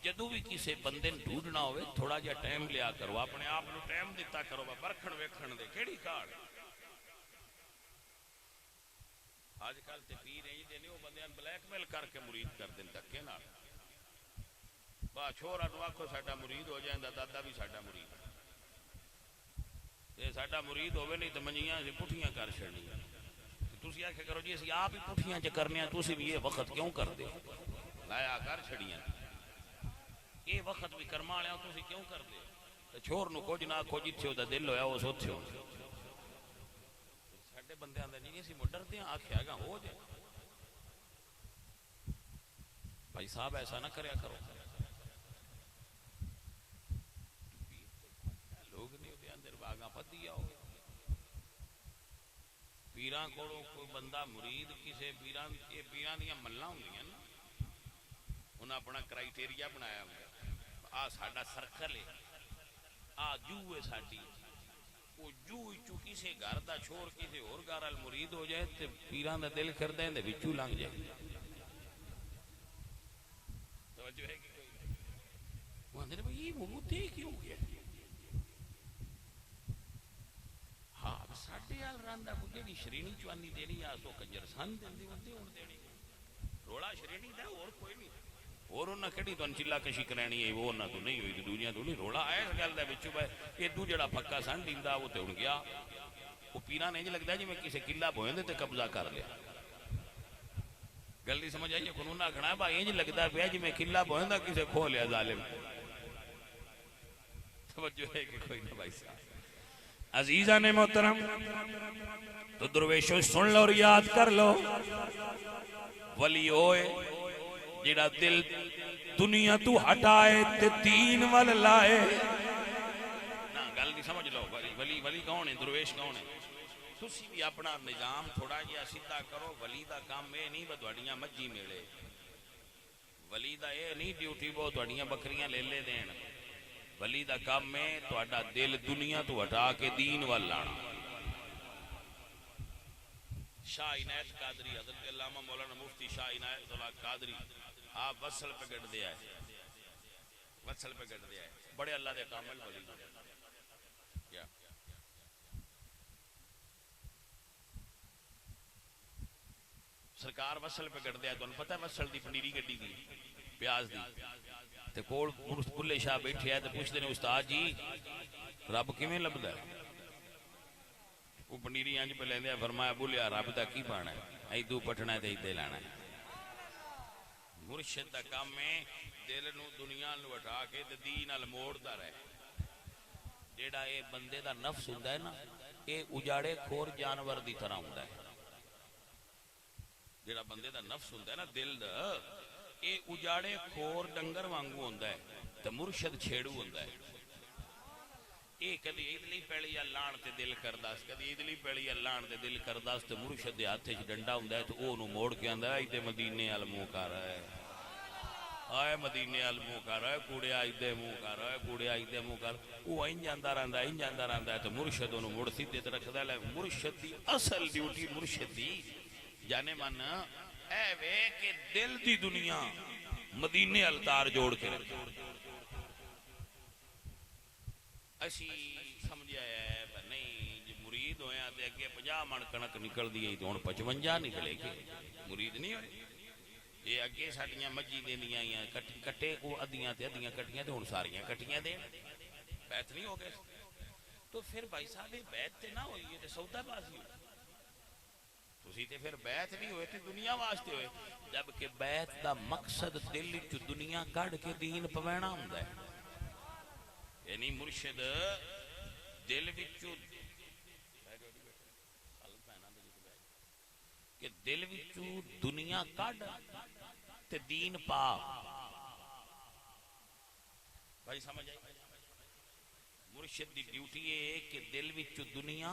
جدوں بھی کسے بندے نوں ڈھونڈنا ہوئے تھوڑا جہا ٹائم لیا کرو اپنے آپ نوں ٹائم دتا کرو پرکھن ویکھن دے کیڑی کاڑ آج کل تے پیر ہیں جی وہ بندیاں بلیک میل کر کے مرید کر دیں دھکے نال با چھوڑا نو آکھو ساڈا مرید ہو جائے دادا بھی ساڈا مرید تے ساڈا مرید ہوے نہیں تے منجیاں سی پٹھیاں کر چھڑنیاں تسی آکھیا کرو جی اسی آپ ہی پٹھیاں چ کرنے ہیں تسی بھی یہ وقت کیوں کر دے لایا کر چھڑیاں یہ وقت بھی کرما والے تسی کیوں کر دے تے چھوڑ نو کچھ نہ کچھ جتھے دا دل ہویا اس اوتھے ہو ساڈے بندیاں دا نہیں اسی ڈردے ہاں آکھیا گا ہو جائے بھائی صاحب ایسا نہ کریا کرو لوگ نہیں ہوتے اندر باغاں پتی آؤ پیراں کولوں کوئی بندہ مرید کسے پیراں دیاں ملاں ہوندیاں نا انہاں اپنا کرائیٹیریا بنایا ہوا آ ساڈا سرکل ہے آ جو ہے ساڈی وہ جو چو کسے گھر دا چھوڑ کسے اور گھر ال مرید ہو جائے تے پیراں دا دل کردا ہے تے وچوں لنگ جائے توجہ ہے کہ کوئی وہ اندر بھئی یہ موتے کیوں گیا ہاں ساڈے ال راندا جڑی شرینی چوانی دینی آ سو کنجر سن دیندی اودے ہون دینی روڑا شرینی دا اور کوئی نہیں اور انہاں کہڑی تو چلا کشی کرانی ہے وہ انہاں تو نہیں ہوئی دنیا تو نہیں روڑا ہے اس گل دے وچ بھائی ادو جڑا پکا سن دیندا وہ تے ہن گیا وہ پیراں نے انج لگدا جی میں کسے قلعہ بوئندے تے قبضہ کر لیا گل نہیں سمجھ آئی قانون آکھنا ہے بھائی انج لگدا پیا جی میں قلعہ بوئندا کسے کھو لیا ظالم توجہ ہے کہ کوئی نہ بھائی صاحب عزیزان محترم تو درویشوں سن لو اور یاد کر لو ولی ہوئے جڑا دل دنیا تو ہٹائے تے دین وال لائے نا گل نہیں سمجھ لو ولی کون ہے درویش کون ہے تسی بھی اپنا نظام تھوڑا جہا سیدھا کرو ولی دا کام یہ نہیں بتواڑیاں مجھی میلے ولی دا یہ نہیں ڈیوٹی وہ تواڑیاں بکریاں لے لے دین ولی دا کام ہے تہاڈا دل دنیا تو ہٹا کے دین وال لانا. شاہ عنایت قادری حضرت علامہ مولانا مفتی شاہ عنایت اللہ قادری آپ وصل پہ گڑ دیا ہے, وصل پہ گڑ دیا ہے, بڑے اللہ دے کامل ولی کیا سرکار وصل پہ گڑ دیا ہے. تو انہوں پتہ ہے وصل دی پنیری گڈی دی پیاز دی تے کول بلے شاہ بیٹھے ہیں تے پوچھتے ہیں استاد جی رب کیویں لبدا ہے؟ وہ پنیری انج پہ لیندے فرمایا بولیا رب دا کی پانا ہے, ایدو پٹنا ہے تے ایدے لانا ہے. مرشد دا کام ہے دل نو دنیا نو ہٹا کے تے دین ال موڑدا رہے. جیڑا اے بندے دا نفس ہوندا ہے نا اے اجاڑے کھور جانور دی طرح ہوندا ہے. جیڑا بندے دا نفس ہوندا ہے نا دل دا اے اجاڑے کھور ڈنگر وانگو ہوندا ہے تے مرشد چھیڑو ہوندا ہے. اے کدی ادلی پیلی لان تے دل کرداس, کدی ادلی پیلی لان تے دل کرداس تے مرشد دے ہاتھ وچ ڈنڈا ہوندا ہے تے او نو موڑ کے آندا ہے ایدے مدینے ال منہ کر ہے, آئے مدینے ال منہ کر ہے, کوڑیا ایدے منہ کر ہے, کوڑیا ایدے منہ کر. او این جاندا رہندا ہے, این جاندا رہندا ہے تے مرشد اونوں موڑ سیدھے تے رکھدا ہے. مرشد دی اصل ڈیوٹی مرشد دی جانے من اے وے کہ دل دی دنیا مدینے ال تار جوڑ کے رکھے. اسی سمجھا ہے نہیں جی مرید ہویا تے اگے 50 من کنک نکل دی تو ہن 55 نکلے گی, مرید نہیں ہوئے. یہ اگے ساڈیاں مجھی دیندیاں آئیاں کٹے کو ادیاں تے ادیاں کٹیاں تے ہن ساریاں کٹیاں دین بیعت نہیں ہو گئے. تو پھر بھائی صاحب بیعت تے نہ ہوئی ہے تے سودا بازی ہوئی. تسی تے پھر بیعت نہیں ہوئے تے دنیا واسطے ہوئے, جبکہ بیعت دا مقصد دل وچ دنیا کڈ کے دین پوینا ہوندا ہے. یعنی مرشد دل وچوں کہ دل وچوں دنیا کڈ تے دین پا. بھائی سمجھ آئی؟ مرشد دی ڈیوٹی ہے کہ دل وچوں دنیا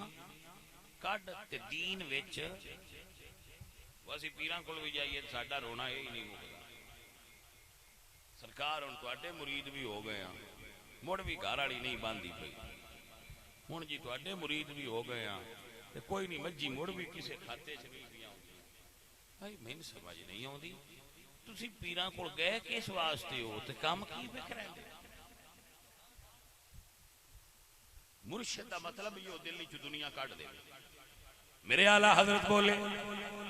کڈ تے دین وچ. اسی پیراں کول بھی جائیے ساڈا رونا یہ نہیں مکدا. سرکار ہن تواڈے مرید بھی ہو گئے ہیں, مڑ بھی گھر والی نہیں باندھی پئی. ہن جی تواڈے مرید بھی ہو گئے ہیں تے کوئی نہیں مجھی مڑ بھی کسے کھاتے چ نہیں پیا. بھائی مینوں سمجھ نہیں آوندی تسی پیراں کول گئے کس واسطے ہو تے کام کی پہ کریندے؟ مرشد دا مطلب یہ دل وچ دنیا کڈ دے. میرے اعلیٰ حضرت بولے,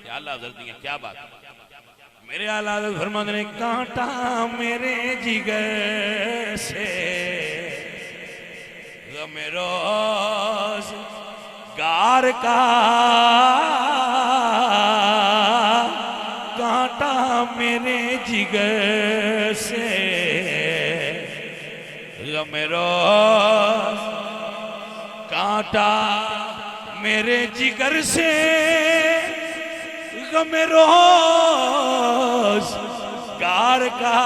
یا اللہ حضرت دیاں کیا بات ہے. میرے اعلیٰ حضرت فرماتے ہیں کانٹا میرے جگر سے غم روزگار کا, کانٹا میرے جگر سے غم روز, کانٹا میرے جگر سے غم روزگار کا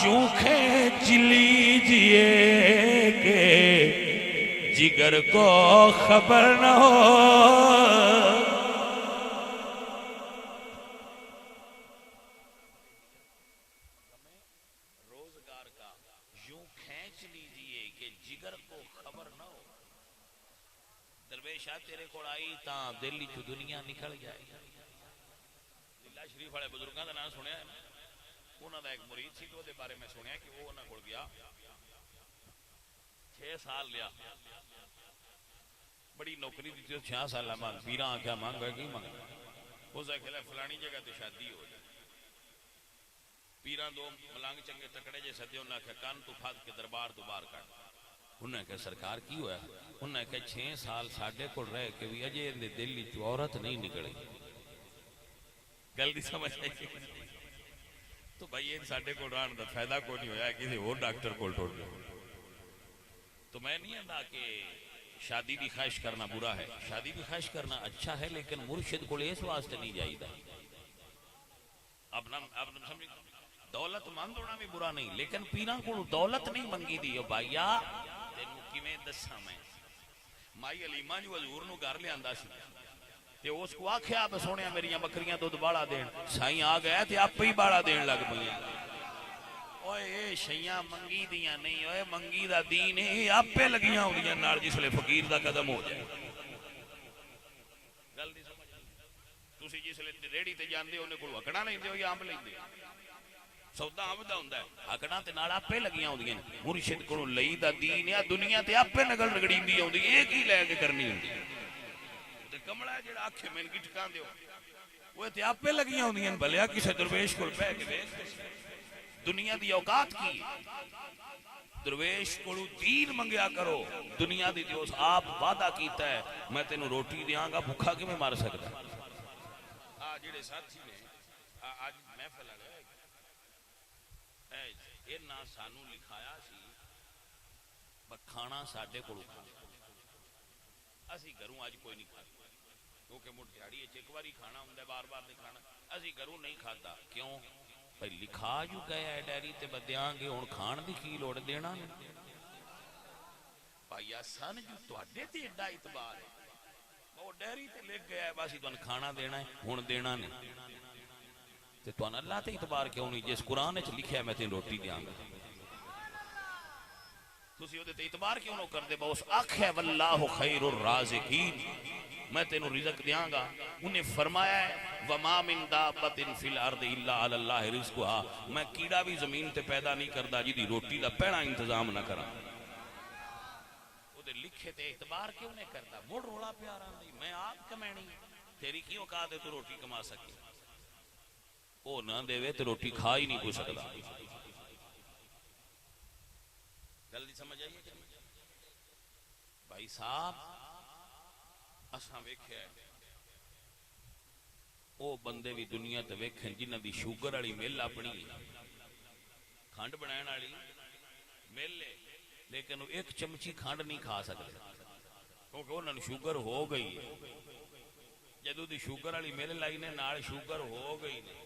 یوں کھینچ لیجئے کہ جگر کو خبر نہ ہو. روزگار کا یوں کھینچ لیجئے کہ جگر کو خبر نہ ہو. درویش تیرے کو آئی تاں دل چ دنیا نکل جائے. اللہ شریف والے بزرگاں دا نام سنیا ہے نا, انہاں دا ایک مرید سی تو دے بارے میں سنیا کہ وہ انہاں کول گیا 6 سال لیا, بڑی نوکری دی تے 6 سال مانگ. پیراں آکھیا مانگ ہے کی مانگ, اس آکھیا فلانی جگہ تے شادی ہو جائے. پیراں دو ملانگ چنگے تکڑے جے سدے, انہاں آکھیا کان تو پھاد کے دربار تو باہر کڈ. انہوں نے کہا سرکار کی ہویا؟ انہوں نے کہا 6 سال ساڑھے کو رہ کے بھی اجے اندے دل چ عورت نہیں نکلی. گل دی سمجھ آئی؟ تو بھائی یہ ساڑھے کو ران دا فائدہ کو نہیں ہویا کسی اور ڈاکٹر کو ٹوٹ گیا. تو میں نہیں آندا کہ شادی دی خواہش کرنا برا ہے, شادی دی خواہش کرنا اچھا ہے, لیکن مرشد کو اس واسطے نہیں جائیدا. اپنا سمجھ, دولت مند ہونا بھی برا نہیں, لیکن پیراں کو دولت نہیں منگی دی. بھائیا تینوں کیویں دساں میں, مائی علیمہ جو حضور نو گھر لے آندا سی تے اس کو آکھیا آپ سونیا میریاں بکریاں دودھ باڑا دین, سائیں آ گیا تے آپ ہی باڑا دین لگ پئی. اوے اے شیاں منگی دیاں نہیں، اوے منگی دا دین اے آپے لگیاں ہوندیاں نال جسلے فقیر دا قدم ہو جائے. گل نہیں سمجھ تسی جسلے ریڑی تے جاندے اونے کول ہکڑا لیندے ہو یا انب لیندے سودا انب دا ہوندا ہے ہکڑا تے نال آپے لگیاں ہوندیاں مرشد کولوں لئی دا دین ہے دنیا تے آپے نگل رگڑیندی ہوندی اے کی لے کے کرنی ہوندی تے کملا جڑا آکھے میں کی ٹھکان دیو وہ تے آپے لگیاں ہوندیاں بھلیا کسے درویش کول پے کے ویکھ دنیا دی اوقات کی درویش کولو دین منگیا کرو دنیا دی جو آپ وعدہ کیتا ہے میں تینوں روٹی دیاں گا بھوکا کیویں مار سکدا جڑے ساتھی نے آج محفل اے نہ سانو لکھایا سی کھانا ساڈے کولو اسی گھروں اج کوئی نہیں کھاتا کیونکہ مڑ دیہڑی ایک باری کھانا ہوندا ہے بار بار نہیں کھانا اسی گھروں نہیں کھاتا کیوں بھائی لکھا جو گیا ہے ڈیری تے بدیاں گے ہن کھان دی کی لوڑ دینا بھائی سن جو تواڈے تے ایڈا اعتبار ہے وہ ڈیری تے لکھ گیا ہے بس تن کھانا دینا ہے ہن دینا نہیں تے تن اللہ تے اعتبار کیوں نہیں جس قرآن وچ لکھیا ہے میں تین روٹی دیاں گا تسی اودے تے اعتبار کیوں نہ کردے بس آکھے واللہ خیر الرازقین میں تینوں رزق دیاں گا انہیں فرمایا ہے وما من دابت فی الارض الا علی اللہ رزقها میں کیڑا بھی زمین تے پیدا نہیں کردا جی دی روٹی دا پہلا انتظام نہ کراں او دے لکھے تے اعتبار کیوں نہیں کردا مڑ رولا پیارا نہیں میں آپ کمینی تیری کی اوقات ہے تو روٹی کما سکے او نہ دے تے روٹی کھا ہی نہیں کوئی سکدا جلدی سمجھ آئیے کہ بھائی صاحب اساں ویکھیا ہے او بندے بھی دنیا تے ویکھن جنہاں دی شوگر والی مل اپنی کھنڈ بنان والی مل ہے لیکن وہ ایک چمچی کھنڈ نہیں کھا سکتے کیونکہ انہاں نوں شوگر ہو گئی جدوں دی شوگر والی مل لائی نے نال شوگر ہو گئی نے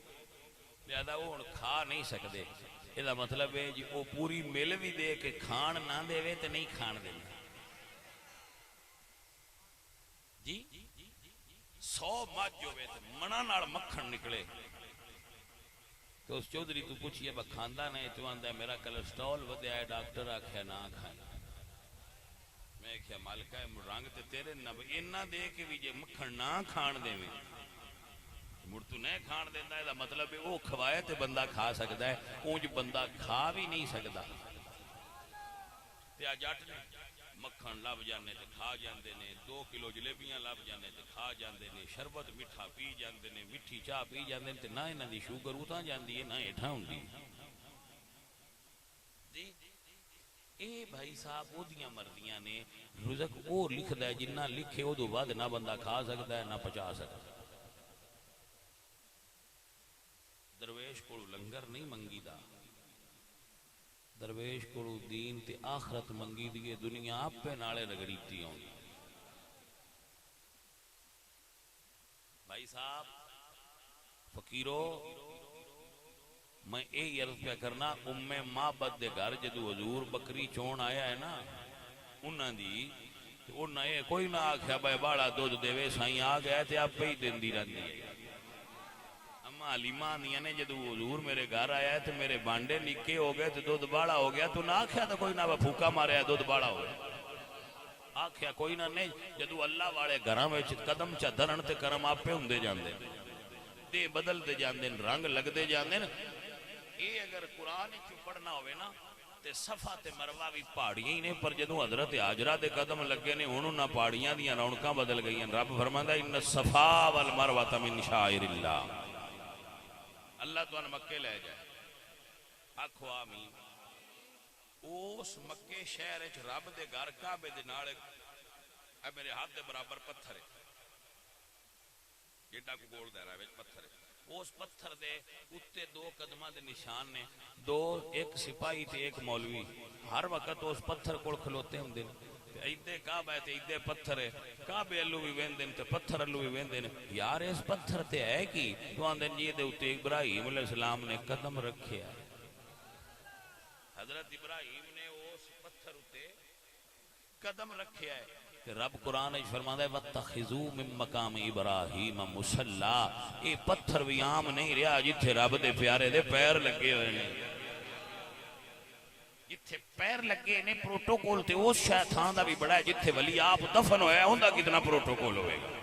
لہذا وہ ہن کھا نہیں سکدے یہ مطلب ہے جی وہ پوری مل بھی دے کے کھان نہ دے تے نہیں کھان دے جی 100 مجھ ہوئے تے منہ نال مکھن نکلے تو اس چودھری تو پوچھئے با کھاندا نہیں تو آندا ہے میرا کلسٹرول ودیا ہے ڈاکٹر آکھیا نہ کھائیں میں کہیا مالکہ رنگ تے تیرے نہ اینا دے کے بھی جے مکھن نہ کھان دے میں مڑ تو نہیں کھان دینا ہے مطلب ہے وہ کھوائے تے بندہ کھا سکتا ہے اونج بندہ کھا بھی نہیں سکتا تے آ جٹ نے مکھن لب جانے تے کھا جاندے نے 2 کلو جلیبیاں لب جانے تے کھا جاندے نے شربت میٹھا پی جاندے نے میٹھی چاہ پی جاندے نے تے نہ انہاں دی شوگر اتاں جاندی ہے نہ ہیٹھاں ہوندی جی اے بھائی صاحب او دیاں مرضیاں نے رزق او لکھدا ہے جنہ لکھے او دو بعد نہ بندہ کھا سکتا ہے نہ پچا سکتا ہے درویش کو لنگر نہیں منگی دا درویش کو دین تے آخرت منگی دیئے دنیا آپ پہ نالے رگڑیتی ہوں بھائی صاحب فقیرو میں اے عرض پہ کرنا معبد دے گھر جدو حضور بکری چون آیا ہے نا انہاں دی انہاں اے کوئی نہ آکھیا بھائی باڑا دودھ دے وے سائیں آ گیا تے آپ پہ ہی دین دی رہن دی علیمہ آنیاں نے جدو حضور میرے گھر آیا ہے تو میرے بانڈے نکے ہو گئے تو دودھ باڑا ہو گیا تو نہ آکھیا تو کوئی نہ پھوکا مارے ہے دودھ باڑا ہو گیا آکھیا کوئی نہ نہیں جدو اللہ والے گھراں وچ قدم چا دھرن تے کرم آپ پہ ہوندے جاندے دے بدل دے جاندے رنگ لگ دے جاندے اے اگر قرآن چ پڑھنا ہوئے نا تے صفا تے مروہ بھی پہاڑیاں ہی نے پر جدو حضرت حاجرہ دے قدم لگے نے انہوں نہ پہاڑیاں دیاں رونقاں بدل گئی ہیں رب فرماندا ان الصفا والمروہ من شعائر اللہ اللہ تو ان مکے لے جائے آکھو آمین اس مکے شہر اچ رب دے گھر کعبے دے نال اے میرے ہاتھ دے برابر پتھر ہے جیڈا کو گول دے رہا ہے پتھر ہے اس پتھر دے اتے 2 قدمہ دے نشان نے 2 ایک سپاہی تے ایک مولوی ہر وقت اس پتھر کول کھلوتے ہوں دن ایدے کعبہ ہے تے ایدے پتھر ہے کعبے اللہ بھی ویندن تے پتھر اللہ بھی ویندن یار اس پتھر تے ہے کی تو آندن جی دے اتے ابراہیم علیہ السلام نے قدم رکھے حضرت ابراہیم نے اس پتھر اتے قدم رکھے ہے کہ رب قرآن فرماتا ہے وَاتَّخِذُوا مِن مَّقَامِ إِبْرَاهِيمَ مُصَلًّى اے پتھر بھی عام نہیں رہا جتھے رب دے پیارے دے پیر لگے ہوئے ہیں جتھے پیر لگے نے پروٹوکول تے اس شاہ تھان دا بھی بڑا ہے جتھے ولی آپ دفن ہویا ہوندا کتنا پروٹوکول ہوئے گا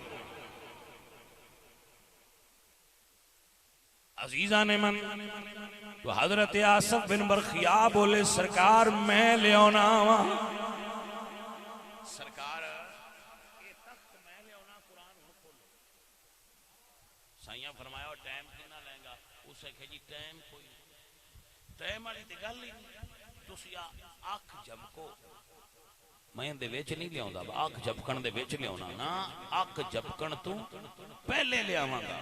عزیزان من تو حضرت آصف بن برخیا بولے سرکار میں لے آنا سرکار یہ تخت میں لے آنا قرآن کھولو سائیاں فرمایا ٹائم کتنا لیں گا اسے کہ جی ٹائم کوئی ٹائم والی تے گل ہی نہیں تسی اکھ جھپکو میں دے وچ نہیں لے آوندا اکھ جھپکن دے وچ لے آونا نا اکھ جھپکن تو پہلے لے آواں گا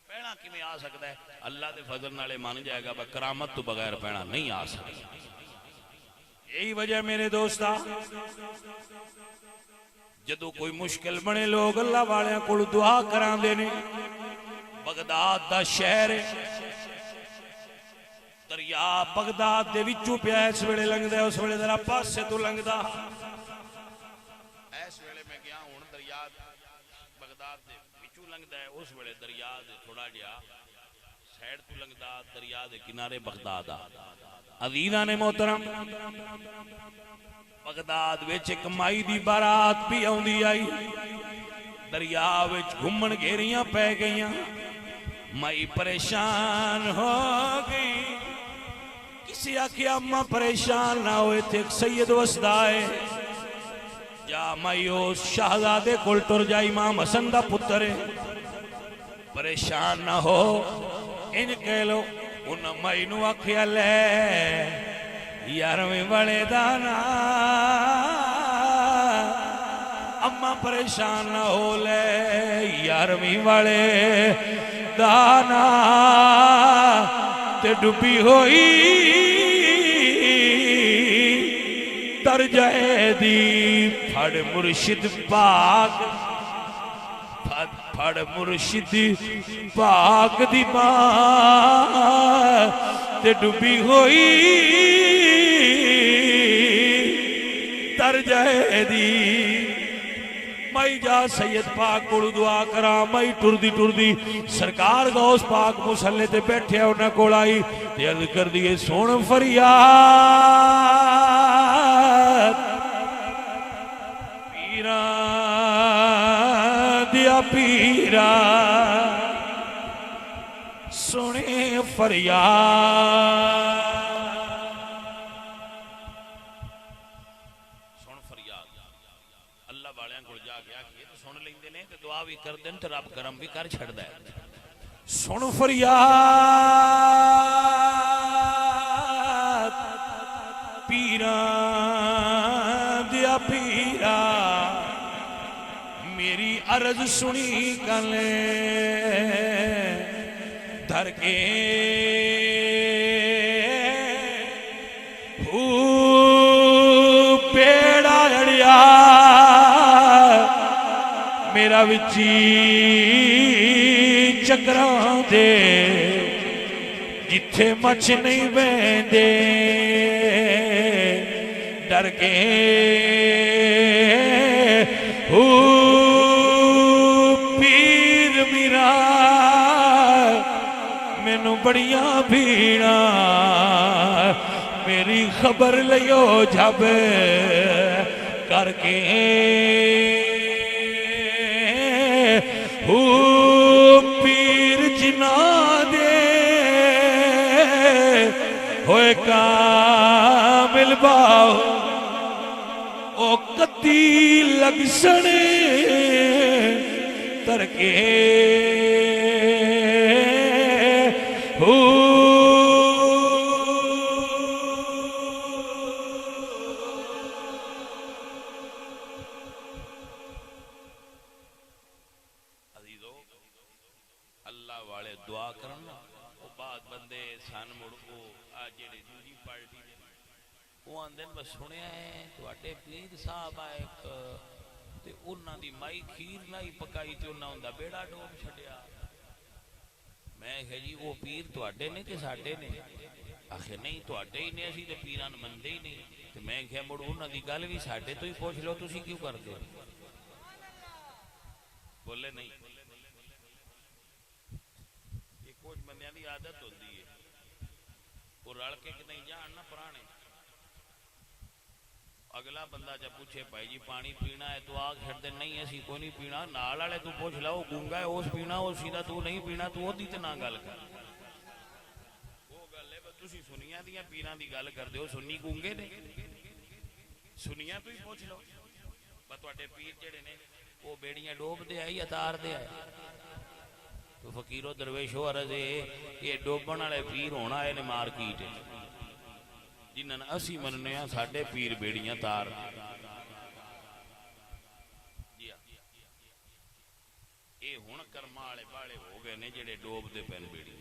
پہنا کی میں آ سکتا ہے اللہ دے فضل نالے مان جائے گا کرامت تو بغیر پہنا نہیں آ سکتا یہی وجہ میرے دوستا جدو کوئی مشکل بنے لوگ اللہ والے کو دعا کران دینے بغداد دا شہر دریا بغداد دے وچوں پیا اس ویلے لنگدا ہے اس ویلے ذرا پاسے تو لنگدا اس ویلے میں گیا ہوں دریا بغداد دے وچوں لنگدا ہے اس ویلے دریا دے تھوڑا جہا سائیڈ تو لنگدا دریا دے کنارے بغداد آ عزیزان محترم بغداد وچ ایک مائی دی بارات بھی آوندی آئی دریا وچ گھومن گھیریاں پے گئیاں مائی پریشان ہو گئی کسی آکھیا اماں پریشان نہ ہوئے تھے ایک سید وسدا ہے جا مائی اس شہزادے کول ٹر جا امام حسن دا پتر ہے پریشان نہ ہو ان کہہ لو ان مائی نو آکھیا لے یارویں بڑے دانا اماں پریشان نہ ہو لے یارویں بڑے دانا تے ڈبی ہوئی درجہ دی پھڑ مرشد پاک پھڑ مرشد پاک دی ماں تے ڈبی ہوئی درجہ دی مائی جا سید پاک کو دعا کرا مائی ٹر دی سرکار غوث پاک مسلے تے بیٹھے انہاں کول آئی تے عرض کر دیے سن فریاد پیرا دیا پیرا سنے فریاد دعا بھی کر دیں تو رب کرم بھی کر چھڑ دے سن فریاد پیرا دیا پیرا میری عرض سنی کلے دھر کے پیڑا اڑیا میرا وچی چکران دے جتھے مچ نہیں بیندے ڈر کے پیر میرا مینوں بڑیاں بھیڑا میری خبر لیو جب کر کے پیر جنا دے ہوئے کامل باؤ او کتی لگ سنے ترکے سنیا ہے تو اٹے پیر صاحب آئے تے انہاں دی مائی کھیر نائی پکائی تے انہاں دا بیڑا ڈوب چھڑیا میں کہا جی وہ پیر تو اٹے نہیں تے ساٹے نے آخر نہیں تو اٹے ہی نہیں اسی تے پیران مندے ہی نہیں تے میں کہا مڑ انہاں دی گل بھی ساٹے تو ہی پوچھ لو تسی کیوں کر دے بولے نہیں یہ کچھ بندیاں دی عادت ہوتی ہے وہ رل کے کہ نہیں جان نہ پرانے اگلا بندہ جب پوچھے بھائی جی پانی پینا ہے تو آگ چھڑ دے نہیں اسی کوئی نہیں پینا نال والے تو پوچھ لو گونگا ہے اس پینا وہ سیدھا تو نہیں پینا تو وہ تے نہ گل کر وہ گل ہے تسی سنیاں دیاں پیراں دی گل کردے ہو سنی گونگے نے سنیاں تو ہی پوچھ لو پر تواڈے پیر جڑے نے وہ بیڑیاں ڈوب دے آئی اتار دے آئے تو فقیر و درویش ہو عرض یہ ڈوبن والے پیر ہونا ہے مارکیٹ جنہاں نے اسی مننے ہیں ساڈے پیر بیڑیاں تار جی اے ہن کرما والے باڑے ہو گئے نے جڑے ڈوب دے پین بیڑی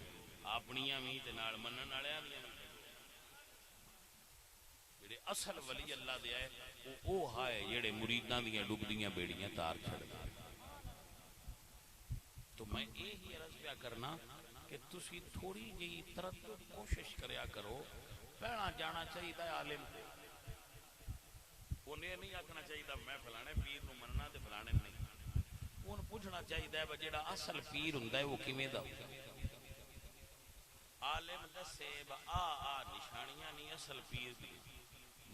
اپنیاں وی تے نال منن والےاں وی جڑے اصل ولی اللہ دے آئے او ہائے جڑے مریداں دیاں ڈوبدیاں بیڑیاں تار چھڑ دے تو میں یہی عرض پیا کرنا کہ تسی تھوڑی جی تردد کوشش کریا کرو پہنا جانا چاہیے عالم کو انہیں نہیں آکھنا چاہیے میں فلانے پیر نو مننا تے فلانے نہیں انہوں پوچھنا چاہیے جڑا اصل پیر ہوندا ہے وہ کیویں دا عالم دسے آ نشانیاں نہیں اصل پیر دی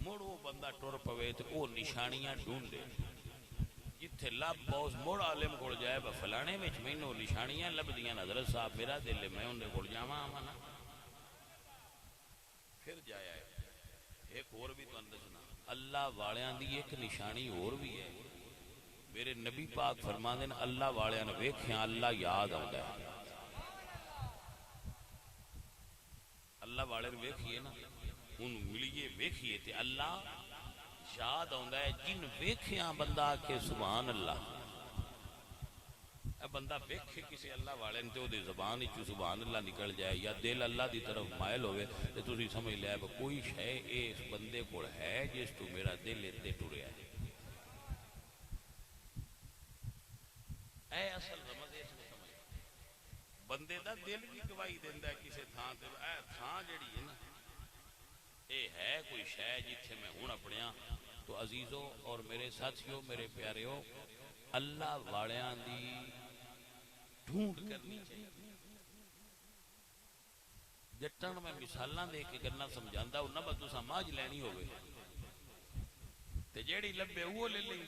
مڑ وہ بندہ ٹر پوے تے وہ نشانیاں ڈھونڈے جتھے لب پوس مڑ عالم کول جائے فلانے وچ مینوں نشانیاں لبدیاں حضرت صاحب میرا دل ہے میں انہاں کول جاواں نا پھر جایا ہے ایک اور بھی تو دسنا اللہ والیاں دی ایک نشانی اور بھی ہے میرے نبی پاک فرماندے نے اللہ والیاں نے ویکھیا اللہ یاد آندا ہے اللہ والے نے ویکھیے نا ان ملیے ویکھیے تے اللہ یاد آندا ہے جن ویکھیا بندہ کہ سبحان اللہ بندہ ویکھے کسی اللہ والے نے تے او دی زبان وچ سبحان اللہ نکل جائے یا دل اللہ دی طرف مائل ہوئے تے تسی سمجھ لیا کوئی شے اس بندے کول ہے جس تو میرا دل اتنے ٹریا ہے اے اصل رمض اس کو سمجھ بندے دا دل بھی گواہی دیندا ہے کسی تھاں تے اے تھاں جڑی ہے نا اے ہے کوئی شے جتھے میں ہن اپنیاں تو عزیزو اور میرے ساتھیو میرے پیاریو اللہ والیاں دی ڈھونڈ کرنی چاہیے جٹن میں مثالاں دے کے گلنا سمجھاندا انہاں با تساں ماج لینی ہوے تے جیڑی لبے وہ لے لئی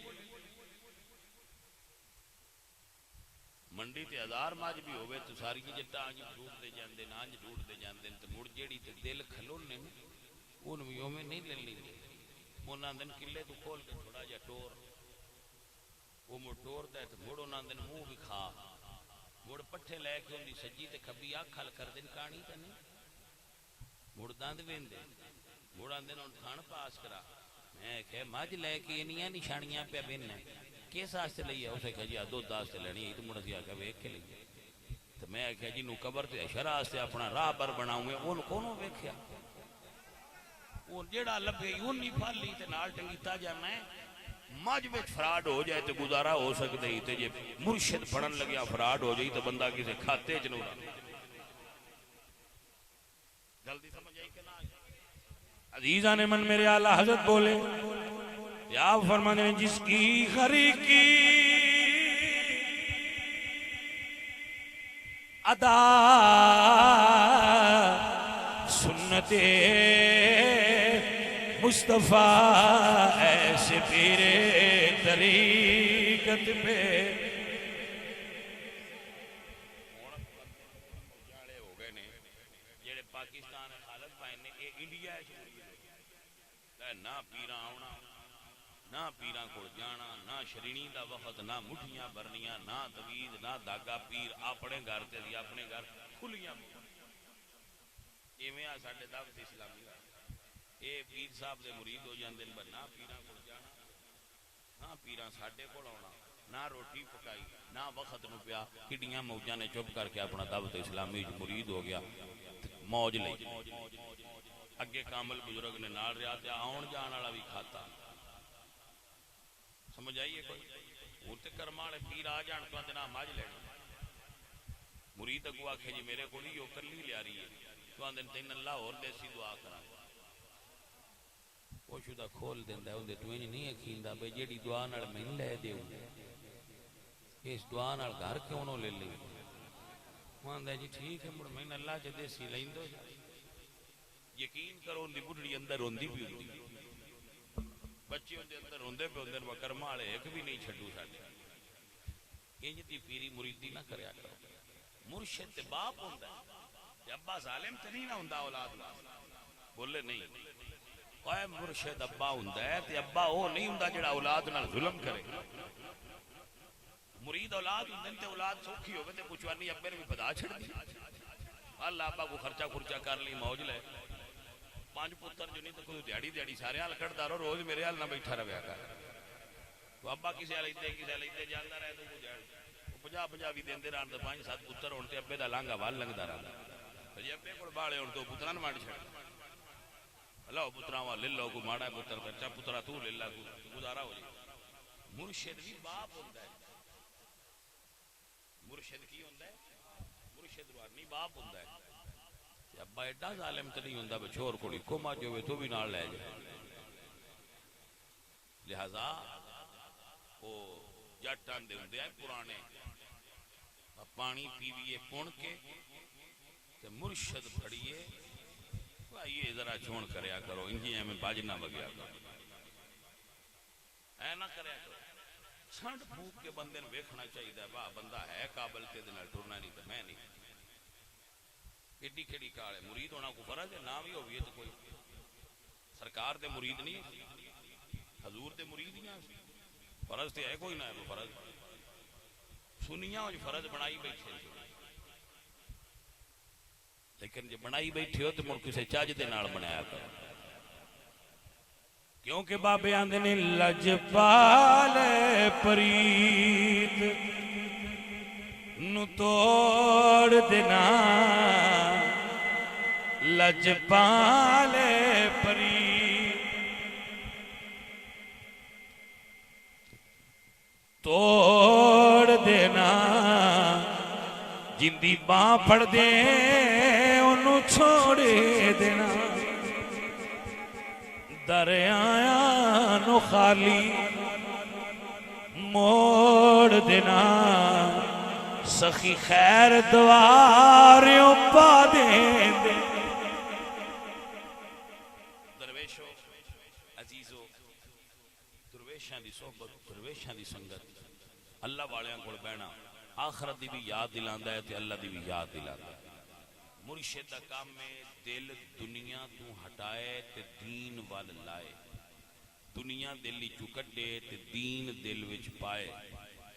منڈی تے 1000 ماج بھی ہوے تو ساری جٹاں انج ڈھونڈ دے جاندے نا انج ڈھونڈ دے جاندے تے مڑ جیڑی تے دل کھلونے اون وی اوویں نہیں لے لیندے انہاں دن کلے تو کھول کے تھوڑا جا ٹور وہ مڑ ٹور دے تے مڑ انہاں دن منہ بھی کھا مڑ پٹھے لے کے ان دی سجی تے کھبی اکھ ہل کر دین کہانی تے نہیں مڑ دند ویندے مڑ آندے ان تھان پاس کرا میں کہ ماج لے کے انیاں نشانیاں پہ بن کس واسطے لئی ہے اسے کہ جی دو واسطے لینی ہے تو مڑ سی آکھیا ویکھ کے لئی تے میں کہ جی نو قبر تے اشرا واسطے اپنا راہ پر بناؤں گے اون کونوں ویکھیا وہ جیڑا لبے اون نہیں پھال لی تے نال ٹنگیتا جانا ہے مجھ وچ فراڈ ہو جائے تو گزارا ہو سکتے ہی تے جے مرشد پڑھن لگیا فراڈ ہو جائے تو بندہ کسی کھاتے چ نہ جلدی سمجھ آئی کہ نہ عزیزان من میرے اعلیٰ حضرت بولے یا فرمانے ہیں جس کی خری کی ادا سنت مصطفیٰ ایسے پیر طریقت پہ جاڑے ہو گئے نے جڑے پاکستان حالت پائے نے اے انڈیا نہ پیراں آونا نہ پیراں کو جانا نہ شرینی دا وقت نہ مٹھیاں برنیاں نہ توید نہ داگا پیر اپنے گھر تے دی اپنے گھر کھلیاں ایویں آ ساڈے دعوت اسلامی اے پیر صاحب دے مرید ہو جاندے نے نہ پیراں کو جانا نہ پیراں ساڈے کول آونا نہ روٹی پکائی نہ وقت نو پیا کڈیاں موجاں نے چپ کر کے اپنا دعوت اسلامی مرید ہو گیا موج لئی اگے کامل بزرگ نے نال رہا تے آن جان والا بھی کھاتا سمجھ آئیے کوئی وہ تے کرما والے پیر آ جان تو تے نہ ماج لینی مرید اگو آکھے جی میرے کول ہی او کلی لیا رہی ہے تو آندے تین اللہ اور دیسی دعا کرا وہ شدہ کھول دیندا اون دے تو انج نہیں کھیندا بے جیڑی دعا نال میں لے دیو اس دعا نال گھر کیوں نہ لے لئی وہ آندا جی ٹھیک ہے مڑ میں اللہ چ دیسی لیندو یقین کرو ان دی بڑھڑی اندر روندی بھی ہوندی بچے ان دے اندر روندے پہ ہوندے وکرما والے ایک بھی نہیں چھڈو ساڈے انج دی پیری مریدی نہ کریا کرو مرشد تے باپ ہوندا ہے تے ابا ظالم تے نہیں نہ ہوندا اولاد بولے نہیں اوے مرشد ابا ہوندا ہے تے ابا او نہیں ہوندا جڑا اولاد نال ظلم کرے مرید اولاد ہوندے تے اولاد سوکھی ہوے تے پچھوانی ابے نے بھی بدا چھڑ دی اللہ ابا کو خرچہ کر لی موج لے 5 پتر جو نہیں تو کوئی دیہڑی سارے حال کٹدا رہو روز میرے حال نہ بیٹھا رہیا کر تو ابا کسے لیندے جاندا رہے تو 50 بھی دیندے رہن تے 5-7 پتر ہون تے ابے دا لانگا وال لنگدا رہندا جی ابے کول بالے ہون تو پتراں نوں وانڈ چھڑ لو پتراں وا لے لو کو ماڑا پتر بچہ پترا تو لے لا گزارا ہو جائے مرشد بھی باپ ہوندا ہے مرشد کی ہوندا ہے مرشد روحانی باپ ہوندا ہے ابا ایڈا ظالم تے نہیں ہوندا بچور کوڑی کوما جو تو بھی نال لے جائے لہذا او جٹاں دے ہوندے پرانے پانی پیویے پون کے تے مرشد پھڑیے یہ ذرا چھوڑ کریا کرو انجی میں باج نہ بگیا کرو اے نہ کریا کرو چھنڈ پھوک کے بندے نے ویکھنا چاہیے واہ بندہ ہے قابل تے دے نال ٹرنا نہیں تے میں نہیں ایڈی کھڑی کال ہے مرید ہونا کو فرض ہے نہ بھی ہوئی تو کوئی سرکار دے مرید نہیں حضور دے مرید نہیں فرض تے ہے کوئی نہ ہے فرض سنیاں جو فرض بنائی بیٹھے لیکن جب بنائی بیٹھے ہو تو مڑ کسے چاج دے نال بنایا کرو کیونکہ بابے آندے نے لجپال پریت نو توڑ دینا لجپال پریت توڑ دینا جندی باں پھڑ دے انہوں چھوڑے دینا دریاں نو خالی موڑ دینا سخی خیر دواریوں پا دیں دے درویشو عزیزو درویشاں دی صحبت درویشاں دی سنگت اللہ والیاں کول بہنا آخرت دی بھی یاد دلاندا ہے تے اللہ دی بھی یاد دلاندا ہے مرشد دا کام میں دل دنیا تو ہٹائے تے دین وال لائے دنیا دل چو کڈے تے دین دل وچ پائے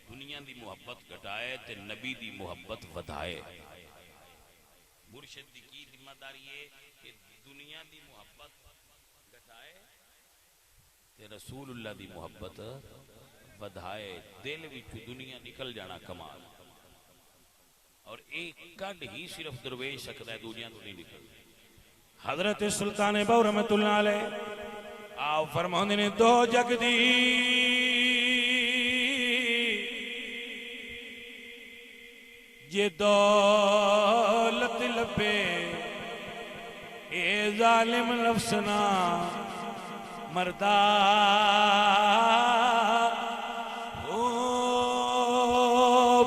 دنیا دی محبت گھٹائے تے نبی دی محبت ودھائے مرشد دی کی ذمہ داری ہے کہ دنیا دی محبت گھٹائے تے رسول اللہ دی محبت ودھائے دل وچ دنیا نکل جانا کمال اور ایک کڈ ہی صرف درویش سکتا ہے دنیا تو نہیں نکل حضرت سلطان بہو رحمت اللہ علیہ آؤ فرماندے نے دو جگ دی یہ دولت لبے اے ظالم نفسنا مردہ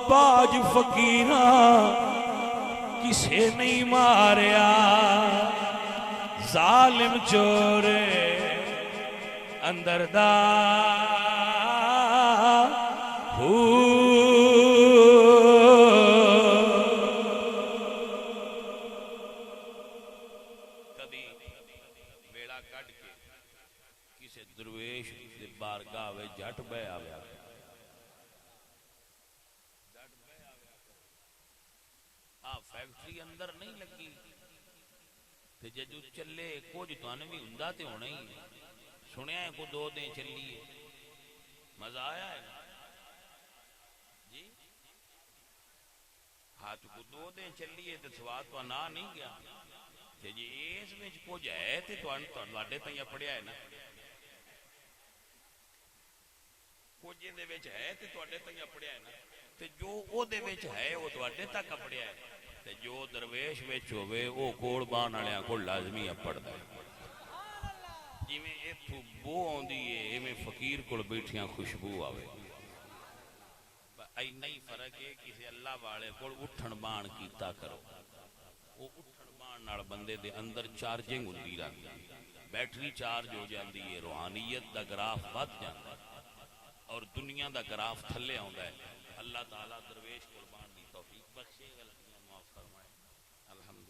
باج فقیرہ کسے نہیں ماریا ظالم چورے اندر دا کبھی ویڑا کٹ کے کسے درویش دے بارگاہ وے جھٹ بے آویا فیکٹری اندر نہیں لگی تے جو چلے کچھ توانے بھی ہوندا تے ہونا ہی سنیا ہے کو 2 دن چلی ہے مزہ آیا ہے جی ہاتھ کو 2 دن چلی ہے تے سواد تو نہ نہیں گیا تے جی اس وچ کچھ ہے تے تواڈے تائیں پڑیا ہے نا کچھ دے وچ ہے تے تواڈے تائیں پڑیا ہے نا تے جو او دے وچ ہے او تواڈے تک پڑیا ہے تے جو درویش وچ ہوے او کوڑ بان والیاں کول لازمی پڑدا ہے جویں ایتھوں بو آندی ہے ایویں فقیر کول بیٹھیاں خوشبو آوے اینا ہی فرق ہے کسی اللہ والے کول اٹھن بان کیتا کرو وہ اٹھن بان نال بندے دے اندر چارجنگ ہوندی رہندی، بیٹری چارج ہو جاندی ہے، روحانیت دا گراف بد جاندا ہے اور دنیا دا گراف تھلے آوندا ہے۔ اللہ تعالیٰ درویش قربان دی توفیق بخشے، غلطیاں معاف فرمائے۔ الحمد